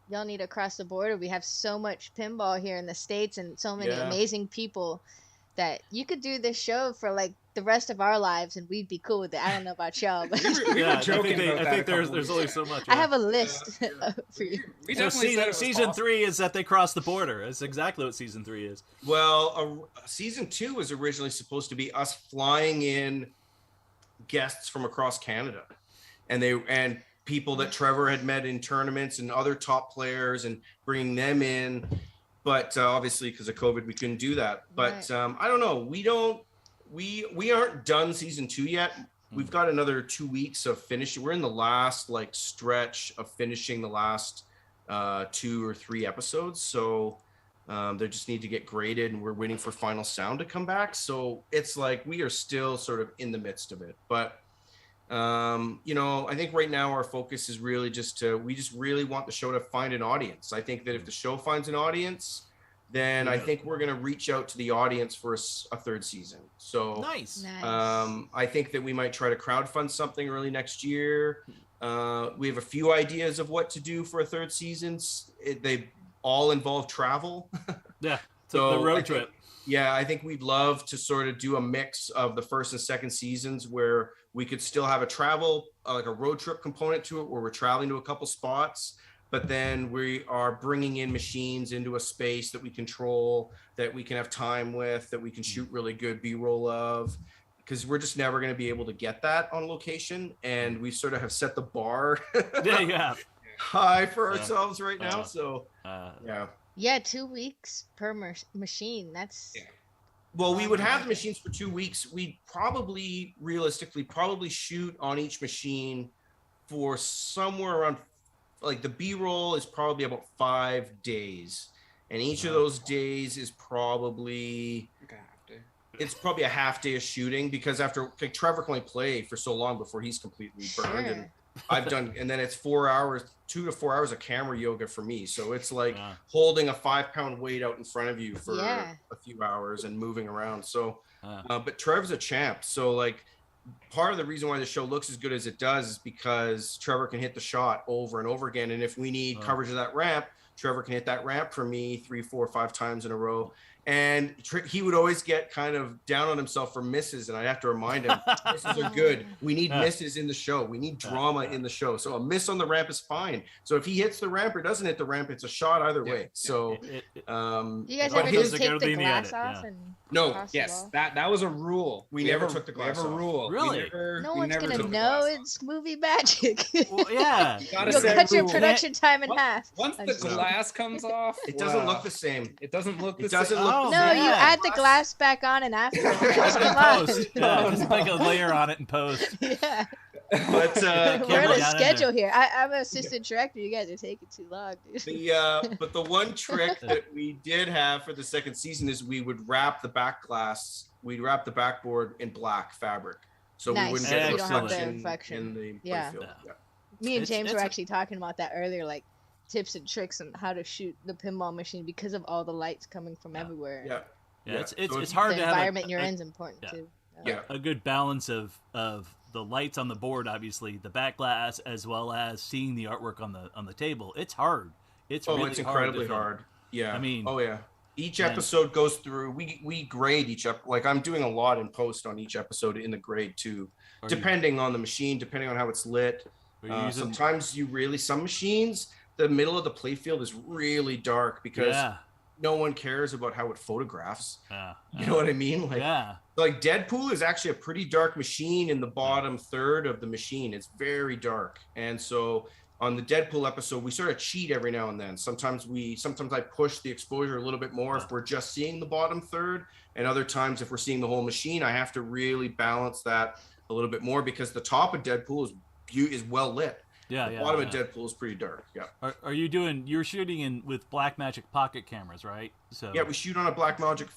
y'all need to cross the border. We have so much pinball here in the States and so many Yeah. amazing people that you could do this show for like the rest of our lives and we'd be cool with it. I don't know about y'all, but We were Yeah, joking about I that think a couple there's weeks only ago. so much. I yeah. have a list for you. We So definitely said it was season possible. 3 is that they cross the border. That's exactly what season 3 is. Well, season 2 was originally supposed to be us flying in guests from across Canada, and people that Trevor had met in tournaments and other top players, and bringing them in. But obviously, because of COVID, we couldn't do that. But Right. I don't know. We aren't done season 2 yet. We've got another 2 weeks of finishing. We're in the last like stretch of finishing the last 2 or 3 episodes. So they just need to get graded, and we're waiting for final sound to come back. So it's like we are still sort of in the midst of it. But I think right now our focus is really we just really want the show to find an audience. I think that if the show finds an audience, then I think we're going to reach out to the audience for a third season. So Nice. Nice. I think that we might try to crowdfund something early next year. We have a few ideas of what to do for a third season. They all involve travel. Yeah. So the I road think- trip. Yeah, I think we'd love to sort of do a mix of the first and second seasons where we could still have a travel, like a road trip component to it, where we're traveling to a couple spots, but then we are bringing in machines into a space that we control, that we can have time with, that we can shoot really good B-roll of, because we're just never going to be able to get that on location. And we sort of have set the bar Yeah. high for ourselves right now. So Yeah. Yeah, 2 weeks per machine. That's Well, we would have the machines for 2 weeks. We'd realistically shoot on each machine for somewhere around, like the B-roll is probably about 5 days. And each of those days is probably, it's probably a half day of shooting, because like Trevor can only play for so long before he's completely burned. And I've done, and then it's 4 hours, 2 to 4 hours of camera yoga for me. So it's like holding a 5-pound weight out in front of you for a few hours and moving around. So, but Trev's a champ. So like part of the reason why the show looks as good as it does is because Trevor can hit the shot over and over again. And if we need coverage of that ramp, Trevor can hit that ramp for me 3, 4, 5 times in a row. And he would always get kind of down on himself for misses, and I have to remind him, misses are good. We need misses in the show. We need drama in the show. So a miss on the ramp is fine. So if he hits the ramp or doesn't hit the ramp, it's a shot either way. So you guys but ever his- just take the glass off and No, cross the Yes, ball? that was a rule. We never took the glass We have a off. rule. Really? No we one's never gonna took the know. glass off. It's movie magic. Well, yeah. Gotta You'll set cut your rules. production time in Once- half. Once I'm the just kidding. glass comes off, it doesn't wow. look the same. It doesn't look the It doesn't same. look Oh, the No, same. you yeah. add the glass back on and after. Come on. Post. Yeah, just make a layer on it and post. Yeah. But We're on a down schedule here. I'm an assistant director. You guys are taking too long, dude. but the one trick that we did have for the second season is we would wrap the back glass. We'd wrap the backboard in black fabric, so Nice. we wouldn't So get you don't have the reflection reflection. in the Yeah. playfield. Yeah. Me and James were it's actually talking about that earlier, like tips and tricks on how to shoot the pinball machine because of all the lights coming from everywhere. Yeah. Yeah, So it's hard The to have environment you're in is important too. Yeah. a good balance of the lights on the board, obviously the back glass, as well as seeing the artwork on the table. It's hard. It's really it's incredibly hard. hard. Yeah. I mean, each episode goes through. We grade each up. Like I'm doing a lot in post on each episode in the grade too, depending on the machine, depending on how it's lit. Sometimes some machines, the middle of the playfield is really dark because no one cares about how it photographs. You know what I mean? Like Deadpool is actually a pretty dark machine in the bottom third of the machine. It's very dark. And so on the Deadpool episode, we sort of cheat every now and then. Sometimes I push the exposure a little bit more if we're just seeing the bottom third. And other times if we're seeing the whole machine, I have to really balance that a little bit more because the top of Deadpool is well lit. The bottom of Deadpool is pretty dark. Yeah. Are you doing? You're shooting with Blackmagic pocket cameras, right? So yeah, we shoot on a Blackmagic.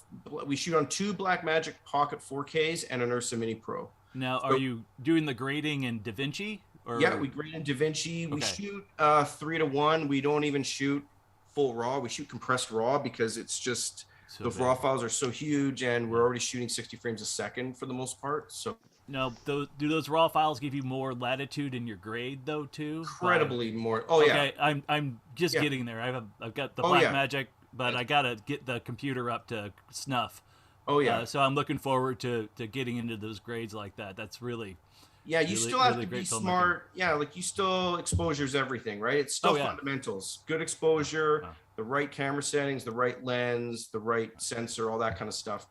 We shoot on 2 Blackmagic Pocket 4Ks and an Ursa Mini Pro. Now, are you doing the grading in DaVinci? Yeah, we grade in DaVinci. We shoot 3:1. We don't even shoot full RAW. We shoot compressed RAW because it's just the raw files are so huge, and we're already shooting 60 frames a second for the most part. So. No, do those raw files give you more latitude in your grade though too? Incredibly more. Oh yeah. Okay, I'm just getting there. I've got the Blackmagic, but I gotta get the computer up to snuff. Oh yeah. So I'm looking forward to getting into those grades like that. That's really. Yeah, you really, still have really to be filmmaking. smart. Yeah, like you still exposure's everything, right? It's still fundamentals. Good exposure, the right camera settings, the right lens, the right sensor, all that kind of stuff.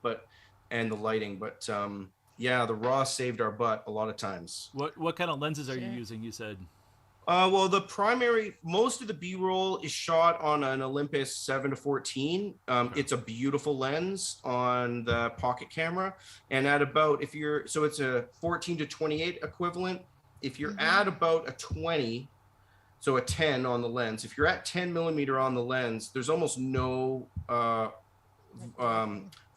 And the lighting, but. Yeah, the RAW saved our butt a lot of times. What kind of lenses are you using? You said. Well, most of the B-roll is shot on an Olympus 7-14. It's a beautiful lens on the pocket camera, and at about so it's a 14-28 equivalent. If you're at about a 20, so a 10 on the lens. If you're at 10 millimeter on the lens, there's almost no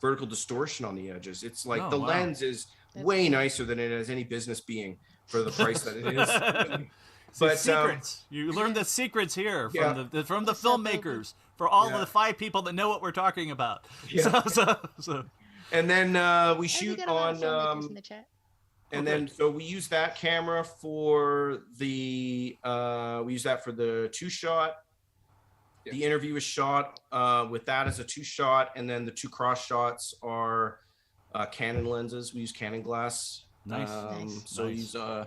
vertical distortion on the edges. It's like lens is way nicer than it has any business being for the price that it is. But secrets. You learned the secrets here from the filmmakers, for all of the 5 people that know what we're talking about. Yeah. So. And then we shoot on in the chat. And then so we use that camera for the 2-shot. The interview is shot with that as a 2-shot, and then the 2 cross shots are Canon lenses. We use Canon glass. Nice. So we use so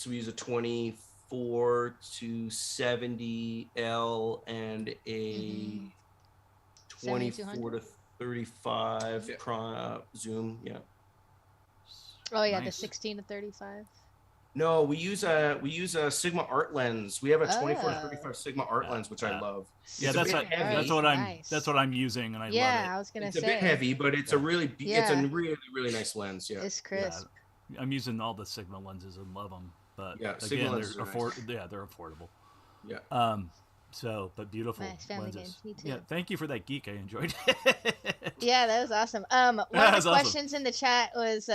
we use a 24-70 L and a 24-35 zoom. Yeah. Oh yeah, the 16-35. No, we use a Sigma art lens. We have a 24-35 Sigma art lens, which I love. Yeah, that's what I'm using, and I love it. Yeah, I was gonna say it's a bit heavy, but it's a really really nice lens. Yeah, it's crisp. Yeah, I'm using all the Sigma lenses and love them, but Sigma again, they're nice. they're affordable. Yeah. But beautiful family lenses. games. Me too. Yeah, thank you for that geek. I enjoyed it. Yeah, that was awesome. One of the questions in the chat was,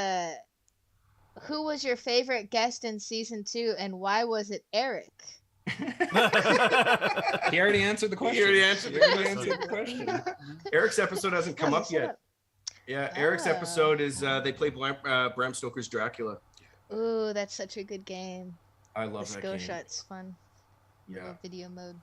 who was your favorite guest in season 2, and why was it Eric? He already answered the question. Eric's episode hasn't come up yet. Yeah, Eric's episode is they play Bram Stoker's Dracula. Ooh, that's such a good game. I love the that skill game. shot's fun. Yeah. Video mode.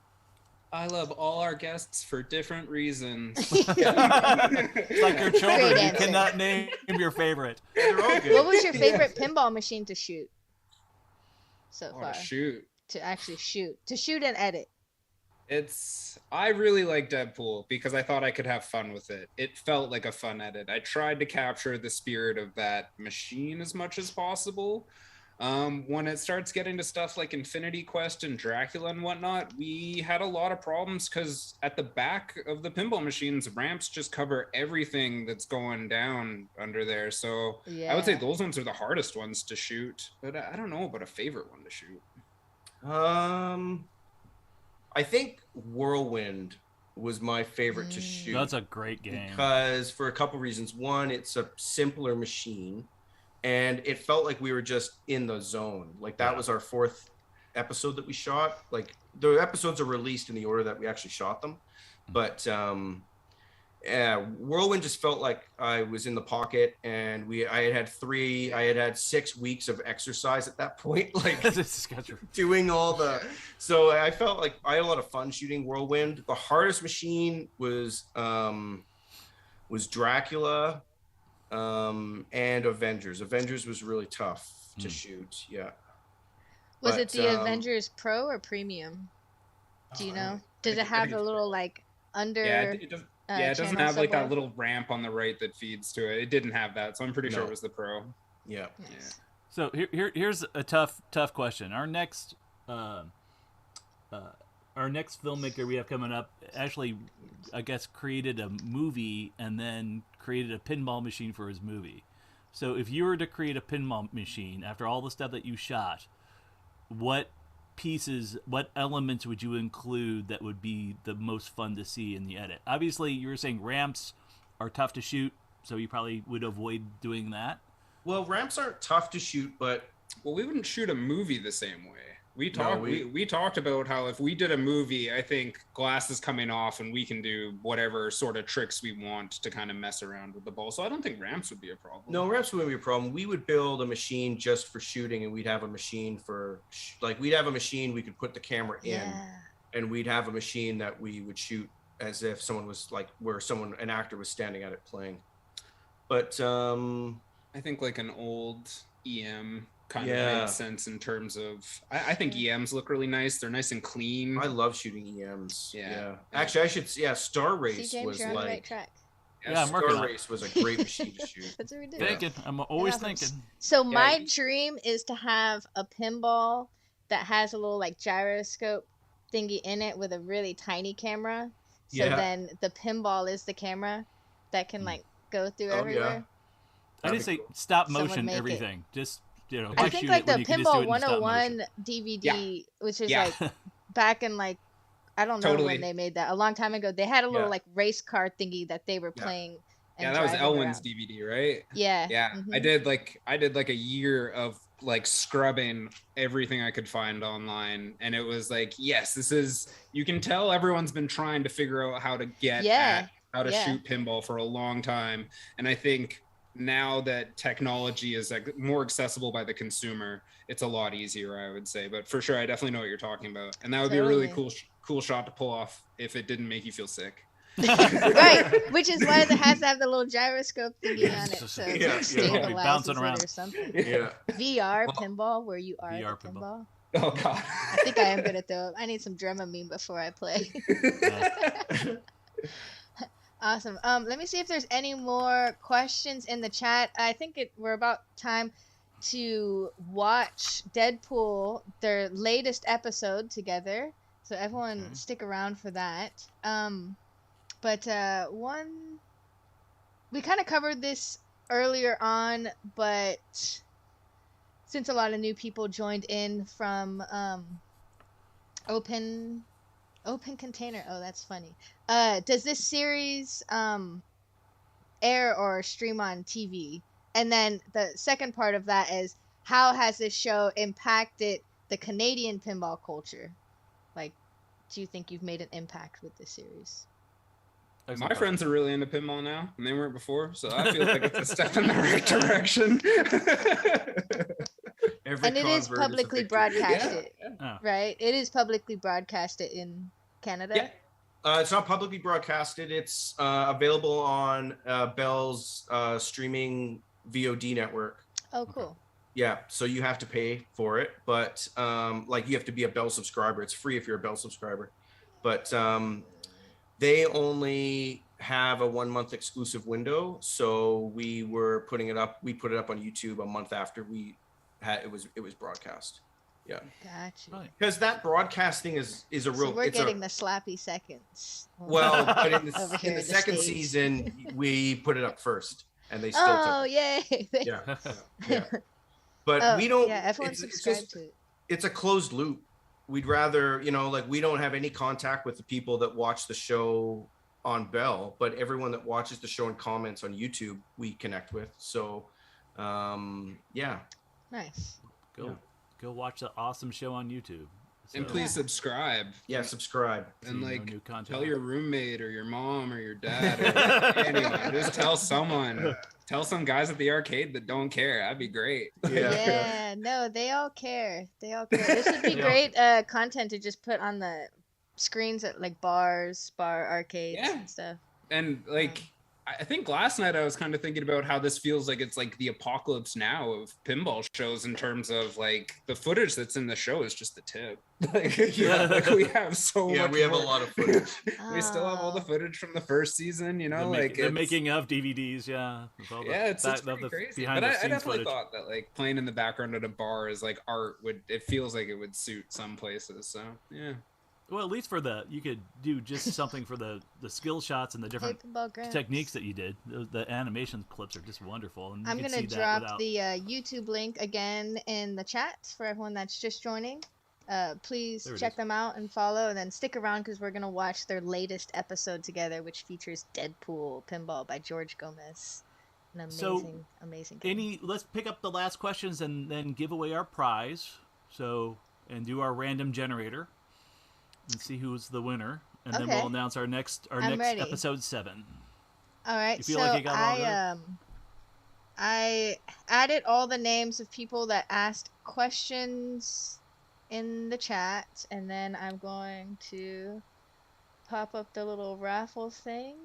I love all our guests for different reasons. It's like your children. You cannot name your favorite. They're all good. What was your favorite pinball machine to shoot so far? To actually shoot. To shoot and edit. I really like Deadpool because I thought I could have fun with it. It felt like a fun edit. I tried to capture the spirit of that machine as much as possible. When it starts getting to stuff like Infinity Quest and Dracula and whatnot, we had a lot of problems because at the back of the pinball machines, ramps just cover everything that's going down under there. So I would say those ones are the hardest ones to shoot, but I don't know about a favorite one to shoot. I think Whirlwind was my favorite to shoot. That's a great game. Because for a couple reasons. One, it's a simpler machine, and it felt like we were just in the zone. Like that was our 4th episode that we shot. Like the episodes are released in the order that we actually shot them. But Whirlwind just felt like I was in the pocket, and I had had 6 weeks of exercise at that point, like doing all the, so I felt like I had a lot of fun shooting Whirlwind. The hardest machine was Dracula, and Avengers. Avengers was really tough to shoot. Yeah. Was it the Avengers Pro or Premium? Do you know? Does it have a little like under? Yeah, it doesn't have like that little ramp on the right that feeds to it. It didn't have that, so I'm pretty sure it was the Pro. Yeah. Nice. So here's a tough question. Our next filmmaker we have coming up actually, I guess, created a movie and then created a pinball machine for his movie. So if you were to create a pinball machine after all the stuff that you shot, what elements would you include that would be the most fun to see in the edit? Obviously, you were saying ramps are tough to shoot, so you probably would avoid doing that. Well, ramps aren't tough to shoot, but we wouldn't shoot a movie the same way. We talked about how if we did a movie, I think glass is coming off and we can do whatever sort of tricks we want to kind of mess around with the ball. So I don't think ramps would be a problem. No, ramps wouldn't be a problem. We would build a machine just for shooting, and we'd have a machine for we'd have a machine we could put the camera in, and we'd have a machine that we would shoot as if someone was an actor was standing at it playing. But I think like an old EM kind of makes sense in terms of I think EMs look really nice. They're nice and clean. I love shooting EMs. Yeah. Actually, I should. Star Race was you're on like. the right track. Star Race was a great machine to shoot. That's what we did. Thinking. I'm always thinking. So my dream is to have a pinball that has a little like gyroscope thingy in it with a really tiny camera. So then the pinball is the camera that can like go through everywhere. I didn't say stop motion everything. Just I think like the Pinball 101 DVD, which is like back in like I don't know when they made that, a long time ago. They had a little like race car thingy that they were playing. And that was Elwyn's DVD, right? Yeah. Mm-hmm. I did like a year of like scrubbing everything I could find online, and it was like, yes, this is. You can tell everyone's been trying to figure out how to get at how to shoot pinball for a long time, and I think. Now that technology is like more accessible by the consumer, it's a lot easier, I would say. But for sure, I definitely know what you're talking about, and that would be a really cool shot to pull off if it didn't make you feel sick. Right, which is why it has to have the little gyroscope thingy on it, so it stabilizes it or something. VR pinball, where you are VR the pinball. Oh god, I think I am good at though. I need some Dramamine before I play. Awesome. Let me see if there's any more questions in the chat. I think we're about time to watch Deadpool, their latest episode together. So everyone stick around for that. But we kind of covered this earlier on, but since a lot of new people joined in from Open Container. Oh, that's funny. Does this series air or stream on TV? And then the second part of that is, how has this show impacted the Canadian pinball culture? Like, do you think you've made an impact with this series? My friends are really into pinball now, and they weren't before, so I feel like it's a step in the right direction. And it is publicly broadcasted, right? It is publicly broadcasted in Canada. Yeah. It's not publicly broadcasted. It's available on Bell's streaming VOD network. Oh, cool. Yeah, so you have to pay for it, but you have to be a Bell subscriber. It's free if you're a Bell subscriber, but they only have a 1 month exclusive window. So we put it up on YouTube a month after we it was broadcast. Yeah. Gotcha. Because that broadcasting is a real. So we're getting the slappy seconds. Well, but Over in here the at second stage. season, we put it up first, and they still Oh, took it. yay! Yeah. But we don't. Yeah, everyone it's subscribe just, to it. it's a closed loop. We'd rather, like, we don't have any contact with the people that watch the show on Bell, but everyone that watches the show and comments on YouTube, we connect with. So, yeah. Nice. Go watch the awesome show on YouTube. And please subscribe. Yeah, subscribe. And See like new content. tell your roommate or your mom or your dad or anyone. Just tell someone. Tell some guys at the arcade that don't care. That'd be great. Yeah, no, they all care. They all care. This would be great content to just put on the screens at like bar arcades and stuff. And like I think last night I was kind of thinking about how this feels like it's like the apocalypse now of pinball shows in terms of like the footage that's in the show is just the tip. Like, like we have so much. We have a lot of footage. We still have all the footage from the first season, the making of DVDs, it's pretty crazy. But I definitely thought that like playing in the background at a bar is like art it feels like it would suit some places. So yeah. Well, at least you could do just something for the skill shots and the different techniques that you did. The animation clips are just wonderful. And I'm going to drop the YouTube link again in the chat for everyone that's just joining. Please check them out and follow, and then stick around because we're going to watch their latest episode together, which features Deadpool Pinball by George Gomez. An amazing game. Let's pick up the last questions and then give away our prize. And do our random generator. And see who's the winner, and then we'll announce our next ready. episode 7. All right. You feel like you got all I added all the names of people that asked questions in the chat, and then I'm going to pop up the little raffle thing.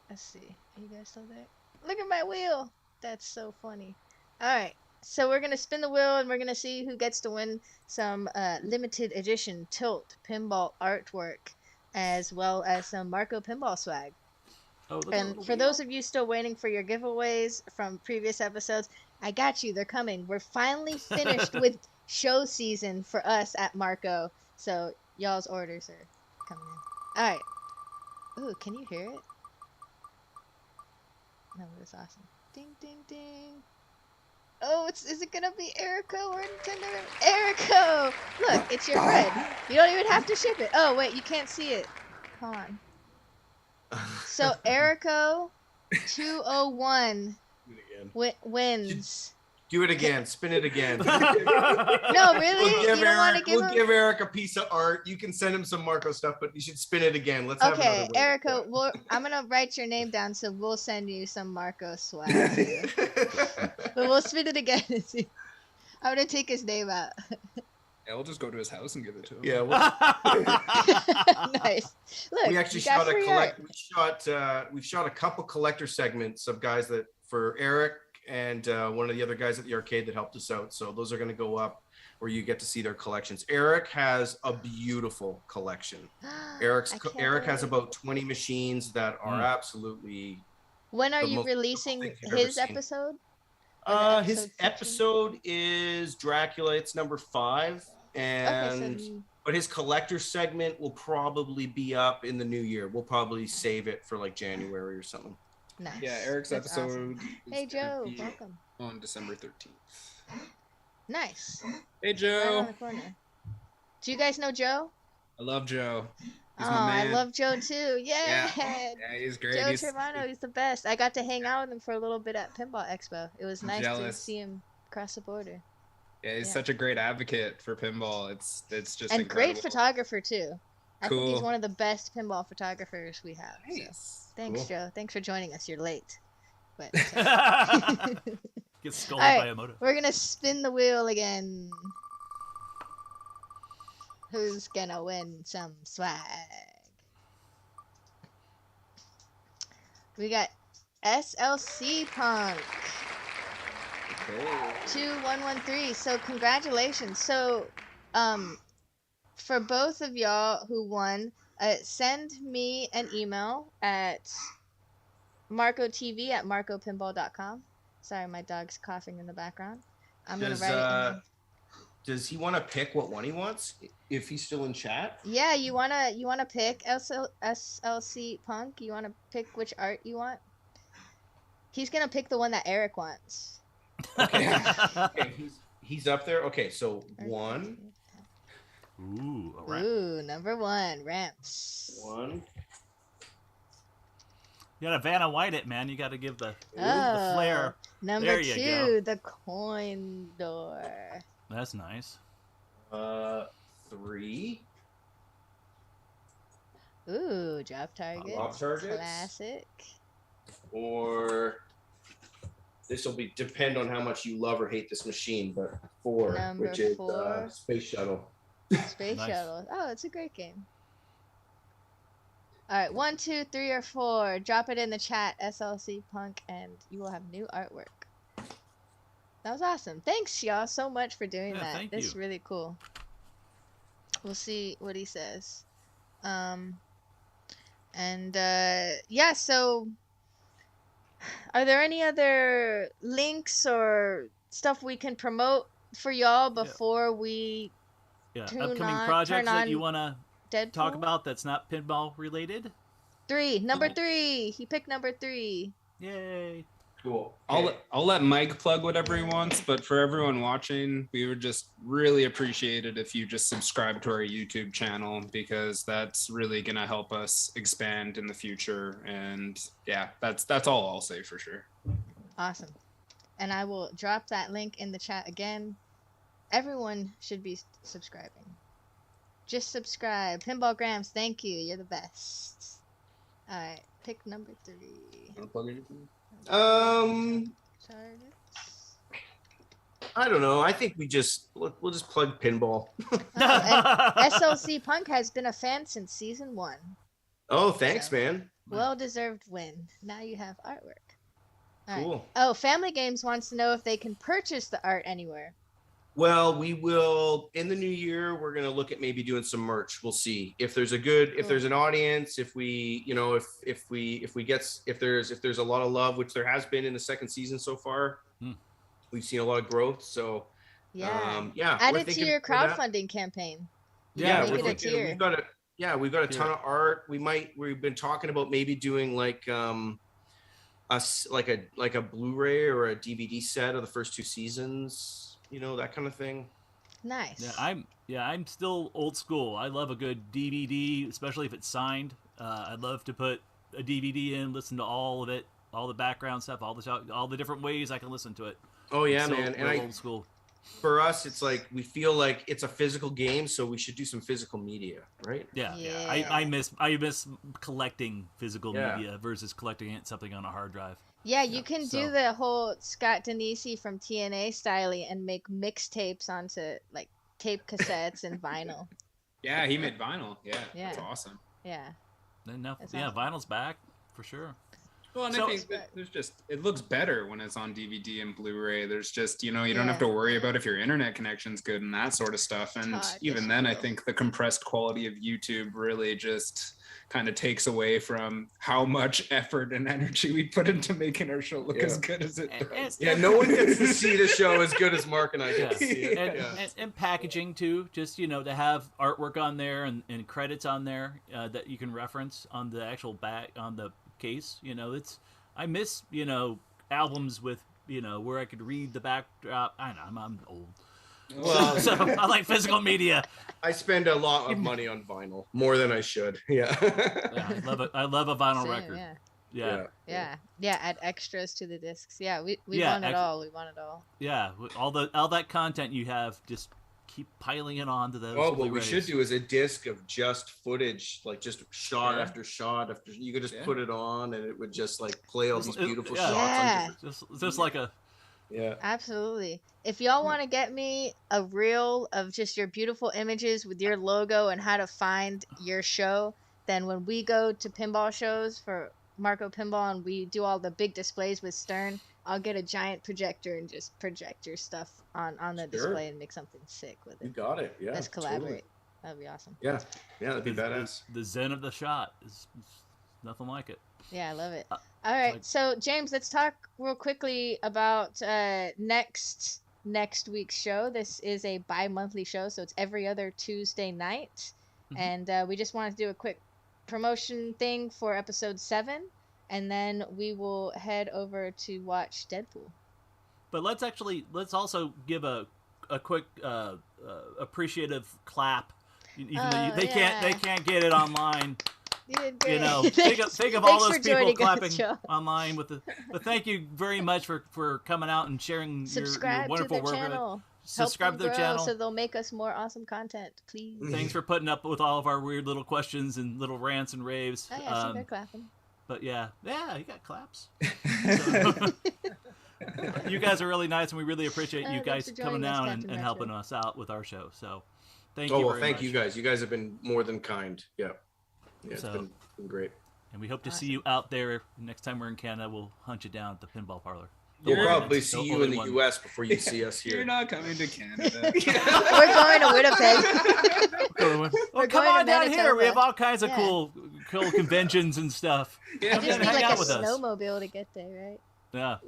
Let's see. Are you guys still there? Look at my wheel. That's so funny. All right. So we're going to spin the wheel, and we're going to see who gets to win some limited edition Tilt Pinball artwork, as well as some Marco Pinball swag. And for those of you still waiting for your giveaways from previous episodes, I got you. They're coming. We're finally finished with show season for us at Marco. So y'all's orders are coming in. All right. Ooh, can you hear it? No, it was awesome. Ding, ding, ding. Oh, is it gonna be Erico or Nintendo? Erico! Look, it's your friend. You don't even have to ship it. Oh, wait, you can't see it. Hold on. So, Erico 201 wins. Do it again. Spin it again. No, really? You don't want to give him? We'll give Eric a piece of art. You can send him some Marco stuff, but you should spin it again. Let's have another win. Erico, I'm going to write your name down, so we'll send you some Marco swag. But we'll spin it again and see. I'm going to take his name out. Yeah, we'll just go to his house and give it to him. Yeah. Nice. Look, we actually shot we shot a couple collector segments of guys that for Eric and one of the other guys at the arcade that helped us out. So those are going to go up where you get to see their collections. Eric has a beautiful collection. Eric has about 20 machines that are absolutely. When are you releasing his episode? His episode is Dracula. It's number 5, and but his collector segment will probably be up in the new year. We'll probably save it for like January or something. Nice. Yeah, Eric's episode. Awesome. Hey Joe, welcome. On December 13th. Nice. Hey Joe. Right on the corner. Do you guys know Joe? I love Joe. He's my man. I love Joe too. Yeah. Yeah, he's great. Joe Trevano, he's the best. I got to hang out with him for a little bit at Pinball Expo. It was nice to see him across the border. Yeah, he's such a great advocate for pinball. It's just and incredible. Great photographer too. I think he's one of the best pinball photographers we have. Nice. So. Thanks, Joe. Thanks for joining us. You're late. But get scolded by a motor. We're gonna spin the wheel again. Who's gonna win some swag? We got SLC Punk. 2113. So congratulations. So for both of y'all who won, send me an email at marcotv@marcopinball.com. Sorry, my dog's coughing in the background. I'm gonna write it. Does he want to pick what one he wants if he's still in chat? Yeah, you wanna pick SLC Punk? You wanna pick which art you want? He's gonna pick the one that Eric wants. Okay. Okay, he's up there. Okay, so 1. Ooh, all right. Ooh, number 1, ramps. 1. You gotta Vanna White it, man. You gotta give the flair. Number There you 2, the coin door. That's nice. 3. Ooh, drop target. Drop targets. Classic. Or this will be depend on how much you love or hate this machine, but 4, Number which is 4. Space Shuttle. Space Nice. Shuttle. Oh, it's a great game. All right, 1, 2, 3, or 4. Drop it in the chat, SLC Punk, and you will have new artwork. That was awesome. Thanks, y'all, so much for doing that. Thank That's you. really cool. We'll see what he says. Yeah, so are there any other links or stuff we can promote for y'all before we Upcoming turn projects that on you wanna Deadpool? talk about that's not pinball related? 3, number 3. He picked number 3. Yay! Cool. I'll let Mike plug whatever he wants, but for everyone watching, we would just really appreciate it if you just subscribe to our YouTube channel, because that's really gonna help us expand in the future. And yeah, that's all I'll say for sure. Awesome. And I will drop that link in the chat again. Everyone should be subscribing. Just subscribe. Pinball Grams, thank you. You're the best. All right, pick number 3. Wanna plug anything? Targets. I don't know. I think we'll just plug pinball. Oh, and SLC Punk has been a fan since season 1. Oh, thanks, man. Well-deserved win. Now you have artwork. All right. Cool. Oh, Family Games wants to know if they can purchase the art anywhere. Well, we will in the new year. We're gonna look at maybe doing some merch. We'll see if there's if there's an audience, if we, if there's a lot of love, which there has been in the second season so far. We've seen a lot of growth. So Yeah. yeah. Add we're it to thinking your for that. crowdfunding campaign. Yeah, Make we're it a thinking tier. we've got a ton of art. We've been talking about maybe doing like like a Blu-ray or a DVD set of the first 2 seasons. That kind of thing. Nice. I'm still old school. I love a good DVD, especially if it's signed. I'd love to put a DVD in, listen to all of it, all the background stuff, all the different ways I can listen to it. Oh yeah, So man. And old school. For us, it's like we feel like it's a physical game, so we should do some physical media, right? Yeah. Yeah. I miss collecting physical media versus collecting something on a hard drive. Yeah, you can do the whole Scott Denisi from TNA style and make mixtapes onto like tape cassettes and vinyl. Yeah, he made vinyl. Yeah, Yeah. that's awesome. Yeah. That's awesome. Vinyl's back for sure. Well, and So- I think that it looks better when it's on DVD and Blu-ray. There's just, you don't have to worry about if your internet connection's good and that sort of stuff. And Todd, even then, I think the compressed quality of YouTube really just kind of takes away from how much effort and energy we put into making our show look as good as it does. Yeah, no one gets to see the show as good as Mark and I get to see it. And packaging too, just to have artwork on there and credits on there that you can reference on the actual back on the case. I miss albums with where I could read the backdrop. I know I'm old. Well, So I like physical media. I spend a lot of money on vinyl, more than I should. Yeah. Yeah, I love a vinyl Same, record. Yeah. Yeah. Yeah. Add extras to the discs. Yeah, we Yeah, want it all. We want it all. Yeah, all that content you have, just keep piling it on to those. Oh, what we Blu-rays. should do is a disc of just footage, like just shot after shot after. You could just put it on, and it would just like play all these beautiful shots. Yeah. Just like a. Yeah. Absolutely. If y'all want to get me a reel of just your beautiful images with your logo and how to find your show, then when we go to pinball shows for Marco Pinball and we do all the big displays with Stern, I'll get a giant projector and just project your stuff on the display and make something sick with it. You got it. Yeah. Let's collaborate. Totally. That'd be awesome. Yeah. Yeah, that'd be badass. The zen of the shot is Nothing like it. Yeah, I love it. All right, like- so James, let's talk real quickly about next week's show. This is a bi-monthly show, so it's every other Tuesday night, and we just wanted to do a quick promotion thing for episode 7, and then we will head over to watch Deadpool. But let's also give a quick appreciative clap, even though they can't get it online. You did great. You know, think of all those people clapping us, online but thank you very much for coming out and sharing your wonderful to their work. channel. Subscribe to their channel so they'll make us more awesome content, please. Thanks for putting up with all of our weird little questions and little rants and raves. Oh yeah, so they're clapping. But yeah, you got claps. So, you guys are really nice, and we really appreciate you guys coming down and helping us out with our show. So thank you. Oh well, thank you guys. You guys have been more than kind. Yeah, it's been great. And we hope to see you out there next time we're in Canada. We'll hunt you down at the pinball parlor. We'll probably see you in the U.S. before you see us here. You're not coming to Canada. We're going to Winnipeg. Well, come on down here. We have all kinds of cool conventions and stuff. Yeah, I just need like a snowmobile to get there, right? Yeah.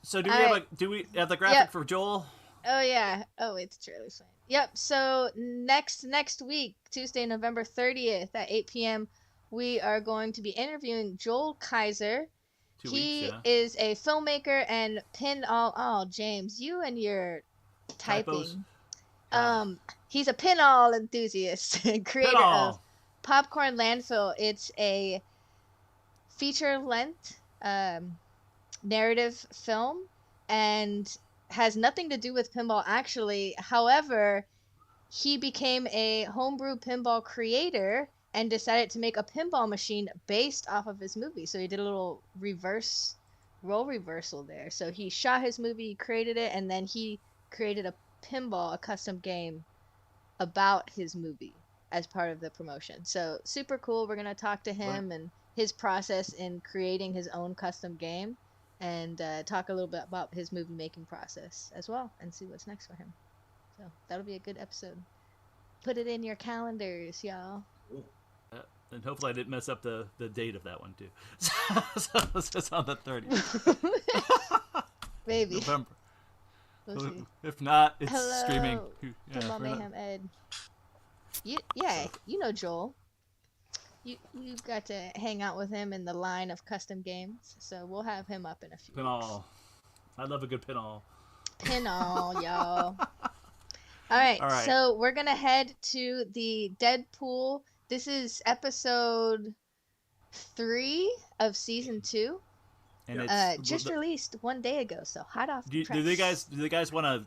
So do we have the graphic for Joel? Oh yeah. Oh, it's trailer sign. Yep. So next week, Tuesday, November 30th at 8 p.m., we are going to be interviewing Joel Kaiser. He is a filmmaker and James, you and your typing. He's a pinball enthusiast and creator of Popcorn Landfill. It's a feature-length narrative film and has nothing to do with pinball, actually. However, he became a homebrew pinball creator and decided to make a pinball machine based off of his movie. So he did a little role reversal there. So he shot his movie, created it, and then he created a custom game about his movie as part of the promotion. So super cool. We're going to talk to him and his process in creating his own custom game, and talk a little bit about his movie making process as well, and see what's next for him. So that'll be a good episode. Put it in your calendars, y'all. And hopefully I didn't mess up the date of that one too. So it's on the 30th. Maybe. November. We'll see. If not, it's Hello, streaming. Pinball Mayhem Ed. You know Joel. You got to hang out with him in the line of custom games, so we'll have him up in a few Pinball. I love a good pinball. Pinball, y'all. All right, so we're gonna head to the Deadpool. This is episode 3 of season 2. And it's just released 1 day ago, so hot off the press. Do they guys want to?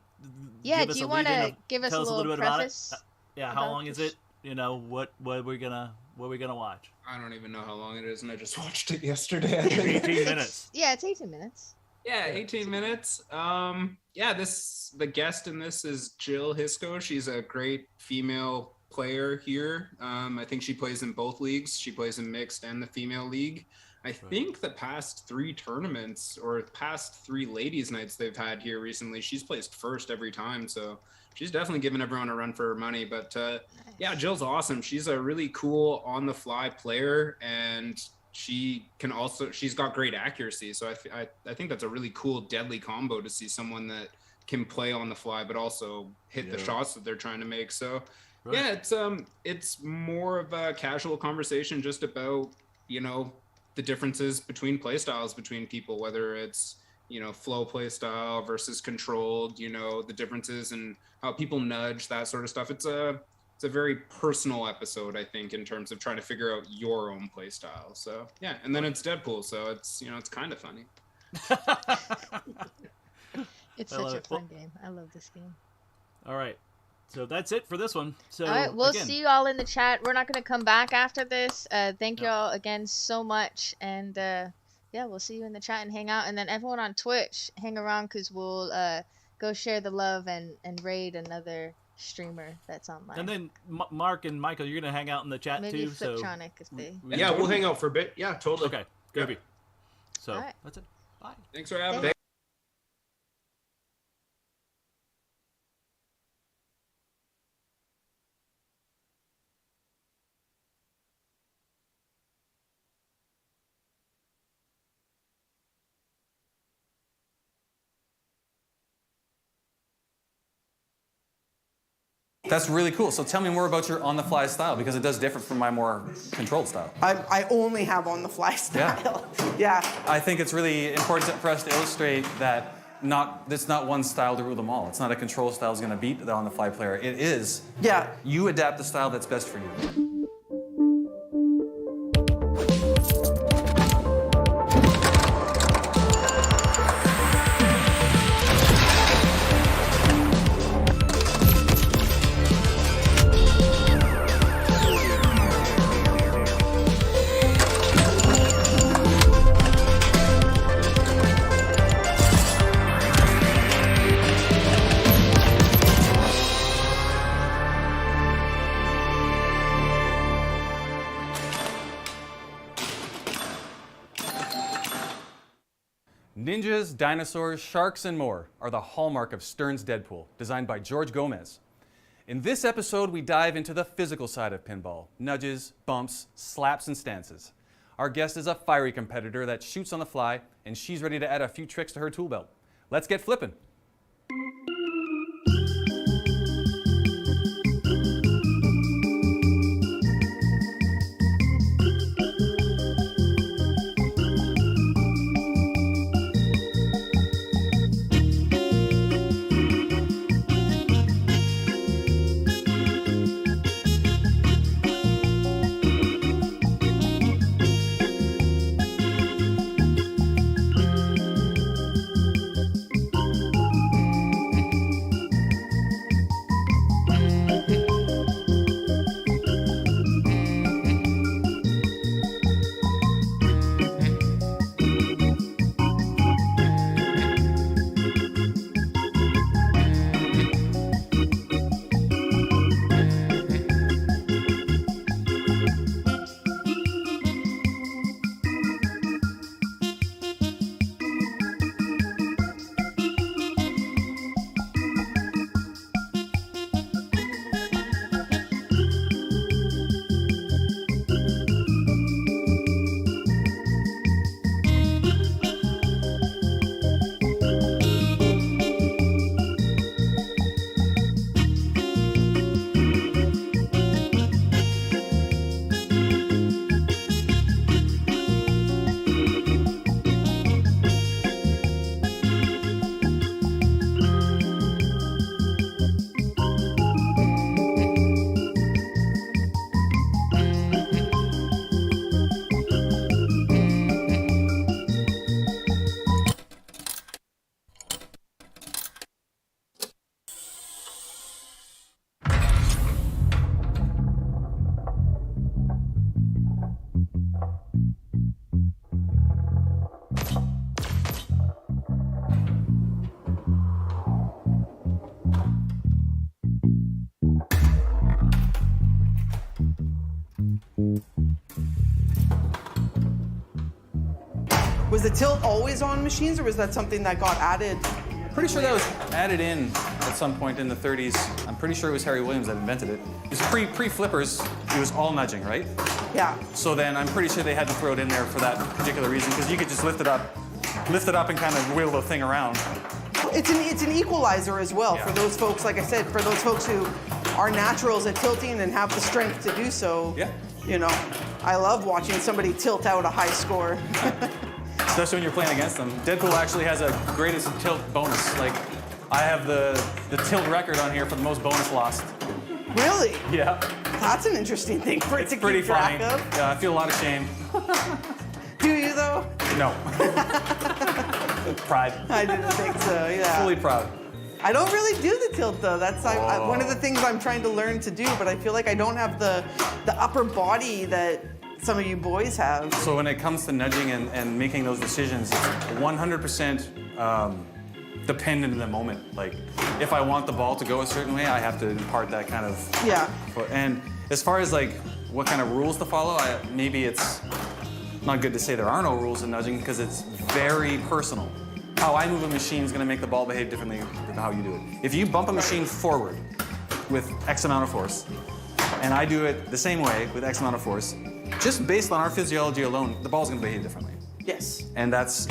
Yeah, do you want to give us a little bit preface? About it? Yeah, how long is it? You know, what are we gonna watch? I don't even know how long it is, and I just watched it yesterday. 18 minutes. Yeah, it's 18 minutes. Yeah, 18 minutes. The guest in this is Jill Hisco. She's a great female player here. I think she plays in both leagues. She plays in mixed and the female league. I think the past 3 tournaments or past 3 ladies nights they've had here recently, she's placed first every time. So she's definitely giving everyone a run for her money. But yeah, Jill's awesome. She's a really cool on the fly player, and she's got great accuracy. So I think that's a really cool, deadly combo to see someone that can play on the fly, but also hit the shots that they're trying to make. So yeah, it's more of a casual conversation just about, the differences between play styles between people, whether it's, flow play style versus controlled, the differences and how people nudge, that sort of stuff. It's a very personal episode, I think, in terms of trying to figure out your own play style. So yeah, and then it's Deadpool, so it's, it's kind of funny. It's such a fun game. I love this game. All right. So that's it for this one. So all right, we'll see you all in the chat. We're not going to come back after this. Thank you all again so much. And yeah, we'll see you in the chat and hang out. And then everyone on Twitch, hang around because we'll go share the love and raid another streamer that's online. And then Mark and Michael, you're going to hang out in the chat maybe too. Fliptronic if they... Yeah, we'll hang out for a bit. Yeah, totally. Okay, good. So that's it. Bye. Thanks for having me. That's really cool. So tell me more about your on-the-fly style, because it does differ from my more controlled style. I only have on-the-fly style. Yeah. I think it's really important for us to illustrate that it's not one style to rule them all. It's not a control style is going to beat the on-the-fly player. It is. Yeah. You adapt the style that's best for you. Ninjas, dinosaurs, sharks, and more are the hallmark of Stern's Deadpool, designed by George Gomez. In this episode, we dive into the physical side of pinball: nudges, bumps, slaps, and stances. Our guest is a fiery competitor that shoots on the fly, and she's ready to add a few tricks to her tool belt. Let's get flippin'. Was the tilt always on machines, or was that something that got added? Pretty sure that was added in at some point in the 30s. I'm pretty sure it was Harry Williams that invented it. It was pre-flippers, it was all nudging, right? Yeah. So then I'm pretty sure they had to throw it in there for that particular reason, because you could just lift it up and kind of wheel the thing around. It's an equalizer as well, yeah, for those folks, like I said, for those folks who are naturals at tilting and have the strength to do so. Yeah. You know, I love watching somebody tilt out a high score. Especially when you're playing against them. Deadpool actually has a greatest tilt bonus. Like, I have the tilt record on here for the most bonus lost. Really? Yeah. That's an interesting thing for it to pretty keep track funny. of. Yeah, I feel a lot of shame. Do you though? No. Pride. I didn't think so, yeah. Fully proud. I don't really do the tilt though. That's one of the things I'm trying to learn to do, but I feel like I don't have the upper body that some of you boys have. So when it comes to nudging and making those decisions, it's 100% dependent in the moment. Like, if I want the ball to go a certain way, I have to impart that kind of... Yeah. And as far as like what kind of rules to follow, maybe it's not good to say there are no rules in nudging, because it's very personal. How I move a machine is going to make the ball behave differently than how you do it. If you bump a machine forward with X amount of force, and I do it the same way with X amount of force, just based on our physiology alone, the ball's going to behave differently. Yes. And that's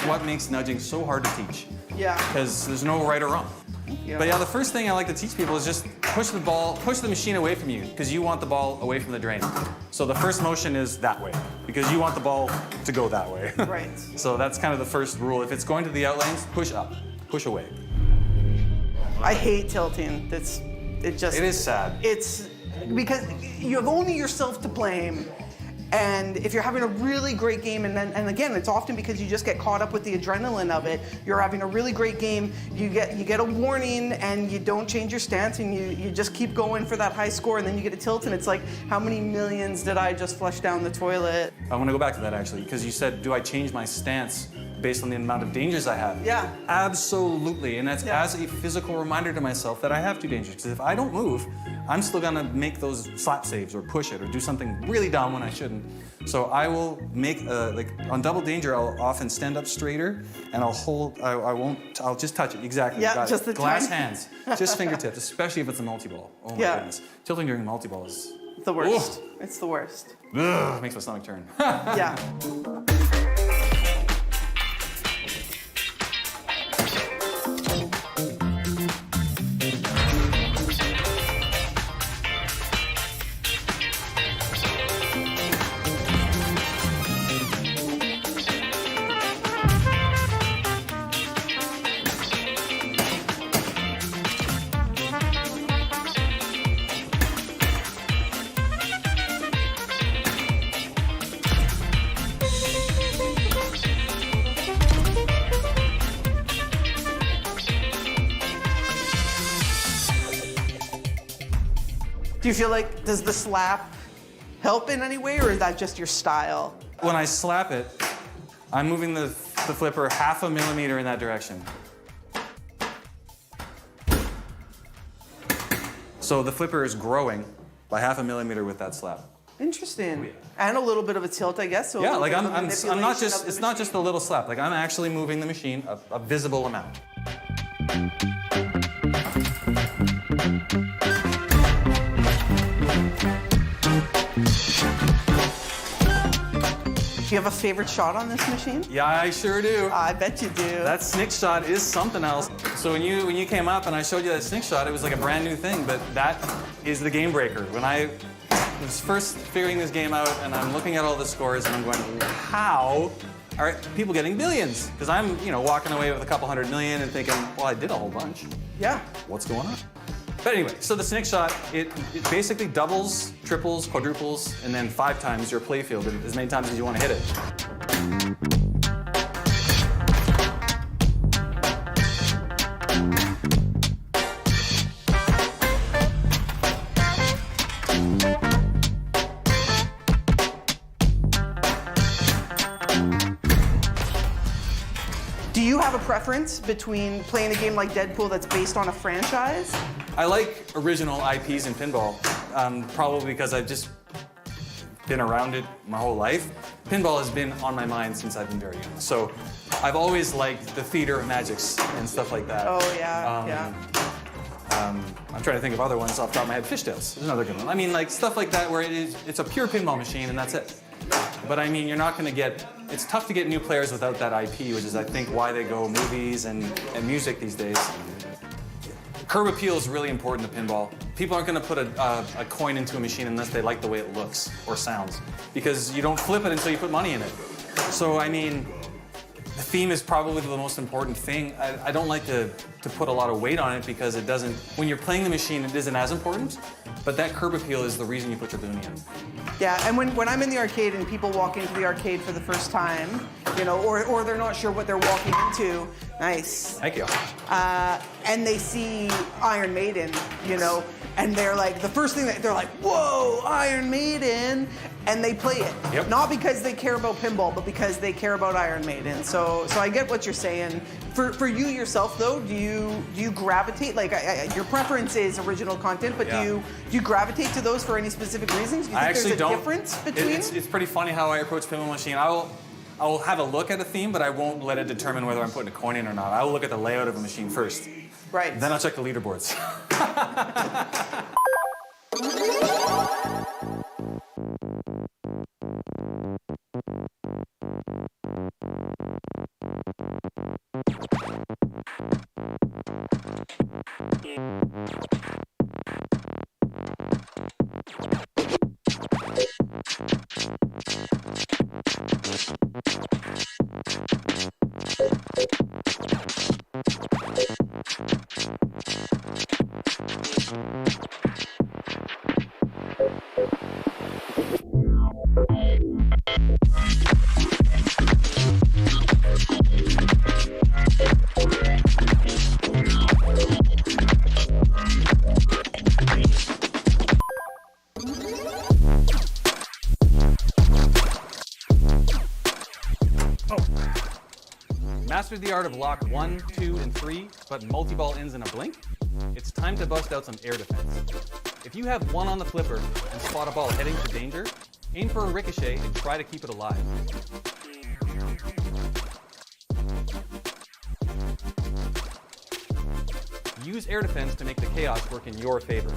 what makes nudging so hard to teach. Yeah. Because there's no right or wrong. Yeah. But yeah, the first thing I like to teach people is just push the machine away from you, because you want the ball away from the drain. So the first motion is that way, because you want the ball to go that way. Right. So that's kind of the first rule. If it's going to the out lanes, push up, push away. I hate tilting. It is sad. It's because you have only yourself to blame. And if you're having a really great game, and again, it's often because you just get caught up with the adrenaline of it. You're having a really great game, you get a warning, and you don't change your stance, and you just keep going for that high score, and then you get a tilt, and it's like, how many millions did I just flush down the toilet? I want to go back to that actually, because you said, do I change my stance based on the amount of dangers I have? Yeah. Absolutely, and that's as a physical reminder to myself that I have two dangers. Because if I don't move, I'm still gonna make those slap saves or push it or do something really dumb when I shouldn't. So I will make like on double danger, I'll often stand up straighter and I'll hold. I'll just touch it exactly. Yeah, Got just it. the glass tiny- hands, just fingertips, especially if it's a multi-ball. Oh my goodness, tilting during multi-ball is the worst. It's the worst. ugh, makes my stomach turn. Yeah. Do you feel like, does the slap help in any way, or is that just your style? When I slap it, I'm moving the flipper 0.5 millimeter in that direction. So the flipper is growing by 0.5 millimeter with that slap. Interesting. And a little bit of a tilt, I guess. So a Yeah, little like bit of I'm not manipulation just, of the it's not machine. just a little slap. Like I'm actually moving the machine a visible amount. Do you have a favorite shot on this machine? Yeah, I sure do. I bet you do. That snick shot is something else. So when you came up and I showed you that snick shot, it was like a brand new thing, but that is the game breaker. When I was first figuring this game out and I'm looking at all the scores and I'm going, how are people getting billions? Because I'm, walking away with a couple 100 million and thinking, well, I did a whole bunch. Yeah. What's going on? But anyway, so the snick shot, it basically doubles, triples, quadruples, and then 5 times your play field, as many times as you want to hit it. Do you have a preference between playing a game like Deadpool that's based on a franchise? I like original IPs in pinball, probably because I've just been around it my whole life. Pinball has been on my mind since I've been very young. So I've always liked the theater of magics and stuff like that. Oh, yeah, yeah. I'm trying to think of other ones off the top of my head. Fishtails is another good one. I mean, like stuff like that where it's a pure pinball machine and that's it. But I mean, you're not going to get, it's tough to get new players without that IP, which is I think why they go movies and music these days. Curb appeal is really important to pinball. People aren't going to put a coin into a machine unless they like the way it looks or sounds, because you don't flip it until you put money in it. So I mean, the theme is probably the most important thing. I don't like to put a lot of weight on it because it doesn't, when you're playing the machine, it isn't as important, but that curb appeal is the reason you put your boonie in. Yeah, and when I'm in the arcade and people walk into the arcade for the first time, or they're not sure what they're walking into, nice. Thank you. And they see Iron Maiden, and they're like, the first thing they're like, whoa, Iron Maiden, and they play it. Yep. Not because they care about pinball, but because they care about Iron Maiden. So I get what you're saying. For you yourself though, do you gravitate, like your preference is original content, but Yeah. do you gravitate to those for any specific reasons? Do you I think actually there's a don't. difference between? It's pretty funny how I approach pinball machine. I will have a look at a theme, but I won't let it determine whether I'm putting a coin in or not. I will look at the layout of a machine first. Right. Then I'll check the leaderboards. Mastered the art of lock 1, 2, and 3, but multi-ball ends in a blink? It's time to bust out some air defense. If you have one on the flipper and spot a ball heading to danger, aim for a ricochet and try to keep it alive. Use air defense to make the chaos work in your favor.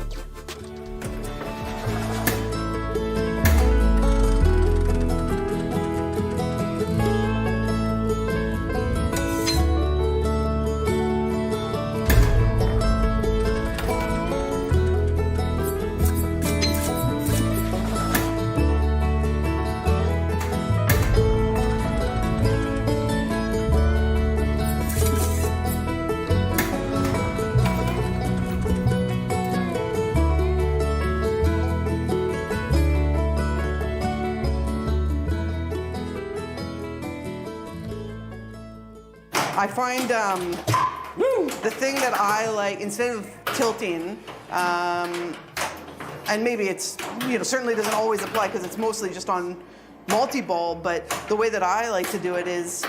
I find the thing that I like, instead of tilting, and maybe it's, certainly doesn't always apply because it's mostly just on multi-ball, but the way that I like to do it is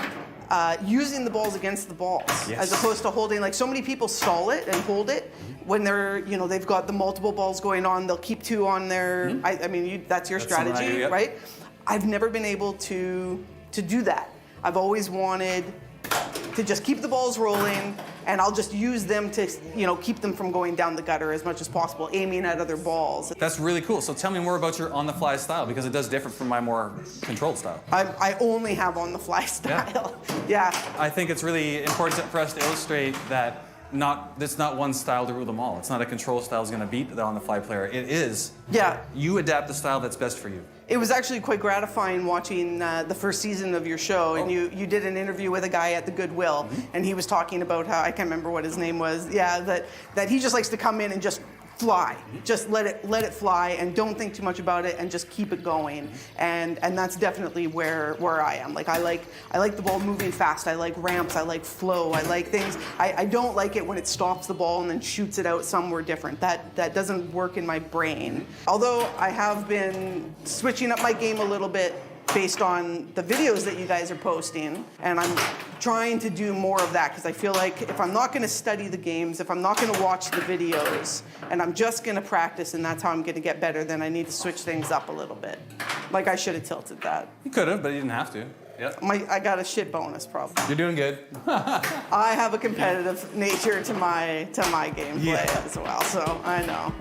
using the balls against the balls, as opposed to holding, like so many people stall it and hold it when they're, they've got the multiple balls going on, they'll keep two on their, that's your strategy, right? I've never been able to do that. I've always wanted to just keep the balls rolling, and I'll just use them to, keep them from going down the gutter as much as possible, aiming at other balls. That's really cool. So tell me more about your on-the-fly style, because it does differ from my more controlled style. I only have on-the-fly style. Yeah. I think it's really important for us to illustrate that it's not one style to rule them all. It's not a control style is going to beat the on-the-fly player. It is. Yeah. You adapt the style that's best for you. It was actually quite gratifying watching the first season of your show, and you did an interview with a guy at the Goodwill, and he was talking about how, I can't remember what his name was, that he just likes to come in and just fly, just let it fly, and don't think too much about it, and just keep it going. And that's definitely where I am. Like I like the ball moving fast. I like ramps. I like flow. I like things. I don't like it when it stops the ball and then shoots it out somewhere different. That doesn't work in my brain. Although I have been switching up my game a little bit based on the videos that you guys are posting, and I'm trying to do more of that because I feel like if I'm not going to study the games, if I'm not going to watch the videos, and I'm just going to practice and that's how I'm going to get better, then I need to switch things up a little bit. Like I should have tilted that. You could have, but you didn't have to. Yep. I got a shit bonus probably. You're doing good. I have a competitive nature to my gameplay as well, so I know.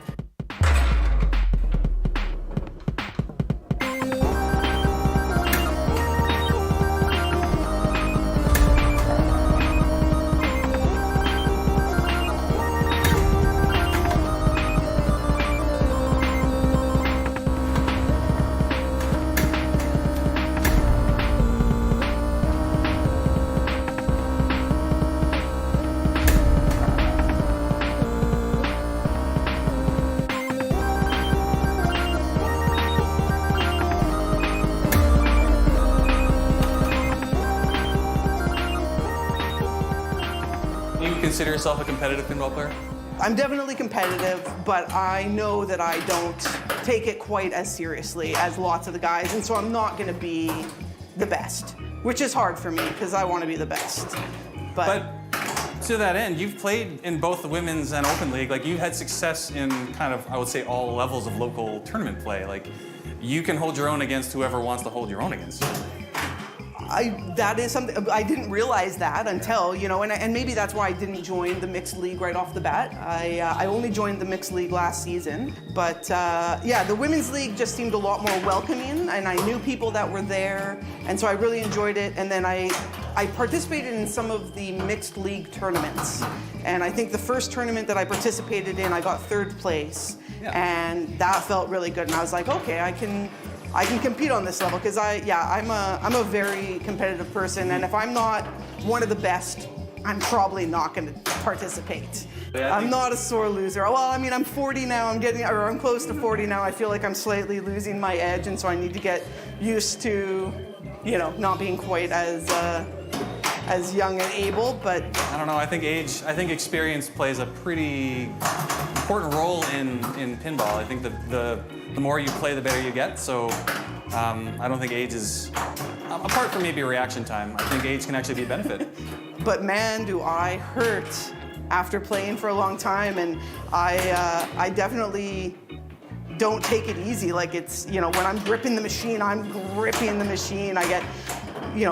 Consider yourself a competitive pinball player? I'm definitely competitive, but I know that I don't take it quite as seriously as lots of the guys, and so I'm not going to be the best, which is hard for me because I want to be the best. But to that end, you've played in both the women's and open league. Like you had success in kind of, I would say, all levels of local tournament play. Like you can hold your own against whoever wants to hold your own against you. That is something, I didn't realize that until, and maybe that's why I didn't join the mixed league right off the bat. I only joined the mixed league last season, but the women's league just seemed a lot more welcoming, and I knew people that were there, and so I really enjoyed it. And then I participated in some of the mixed league tournaments, and I think the first tournament that I participated in, I got third place, and that felt really good, and I was like, okay, I can compete on this level because I'm a very competitive person, and if I'm not one of the best, I'm probably not going to participate. Yeah, I'm not a sore loser. Well, I mean, I'm 40 now. I'm close to 40 now. I feel like I'm slightly losing my edge, and so I need to get used to, not being quite as young and able. But I don't know. I think experience plays a pretty important role in pinball. I think the more you play, the better you get. So I don't think age is, apart from maybe reaction time, I think age can actually be a benefit. But man, do I hurt after playing for a long time, and I definitely don't take it easy. Like it's, when I'm gripping the machine, I'm gripping the machine. I get,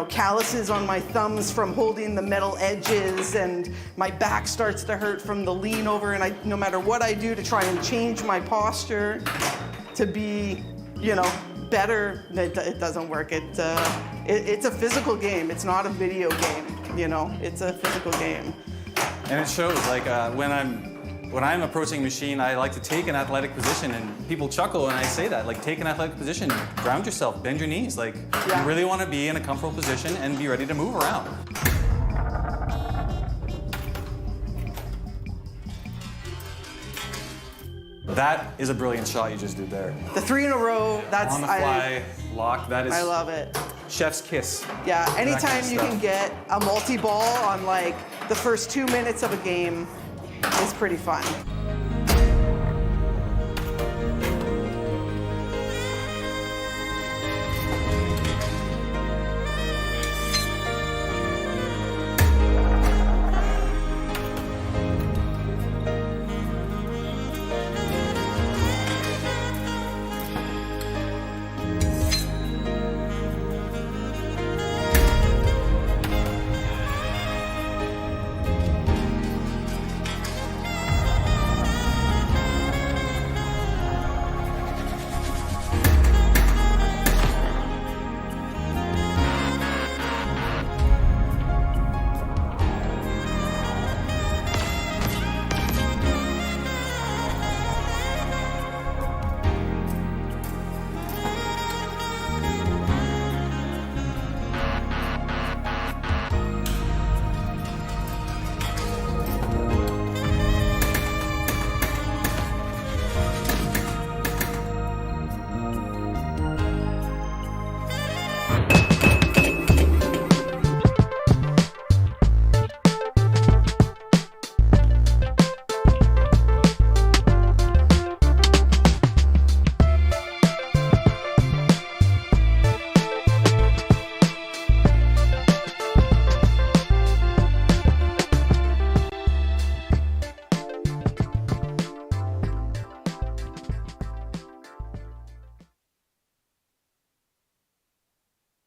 calluses on my thumbs from holding the metal edges, and my back starts to hurt from the lean over, and no matter what I do to try and change my posture to be, better, it doesn't work. It's a physical game. It's not a video game, it's a physical game. And it shows, like when I'm approaching a machine, I like to take an athletic position, and people chuckle when I say that. Like, take an athletic position, ground yourself, bend your knees. Like, you really want to be in a comfortable position and be ready to move around. That is a brilliant shot you just did there. The 3 in a row, that's... On the fly, lock, that is... I love it. Chef's kiss. Yeah, anytime kind of you can get a multi-ball on like the first 2 minutes of a game is pretty fun.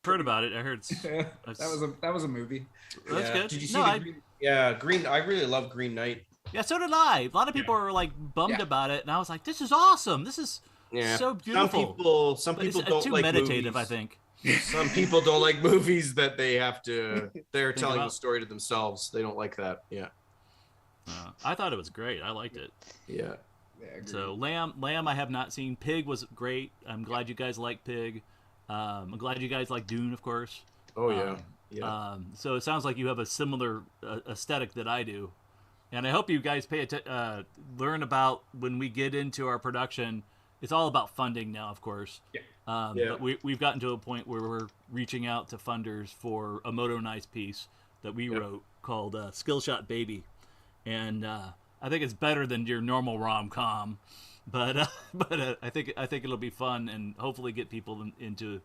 Heard about it. I heard that was a movie. That's good. Did you see Green? I really love Green Knight. Yeah, so did I. A lot of people were like bummed about it, and I was like, "This is awesome. This is so beautiful." Some people it's don't too like meditative. movies. I think. Some people don't like movies that they're telling the story to themselves. They don't like that. Yeah. I thought it was great. I liked it. Yeah. So Lamb, I have not seen. Pig was great. I'm glad you guys like Pig. I'm glad you guys like Dune, of course. Oh yeah. So it sounds like you have a similar aesthetic that I do, and I hope you guys learn about when we get into our production. It's all about funding now, of course. Yeah. But we've gotten to a point where we're reaching out to funders for a Moto Nice piece that we wrote called Skillshot Baby, and I think it's better than your normal rom-com. But I think it'll be fun and hopefully get people into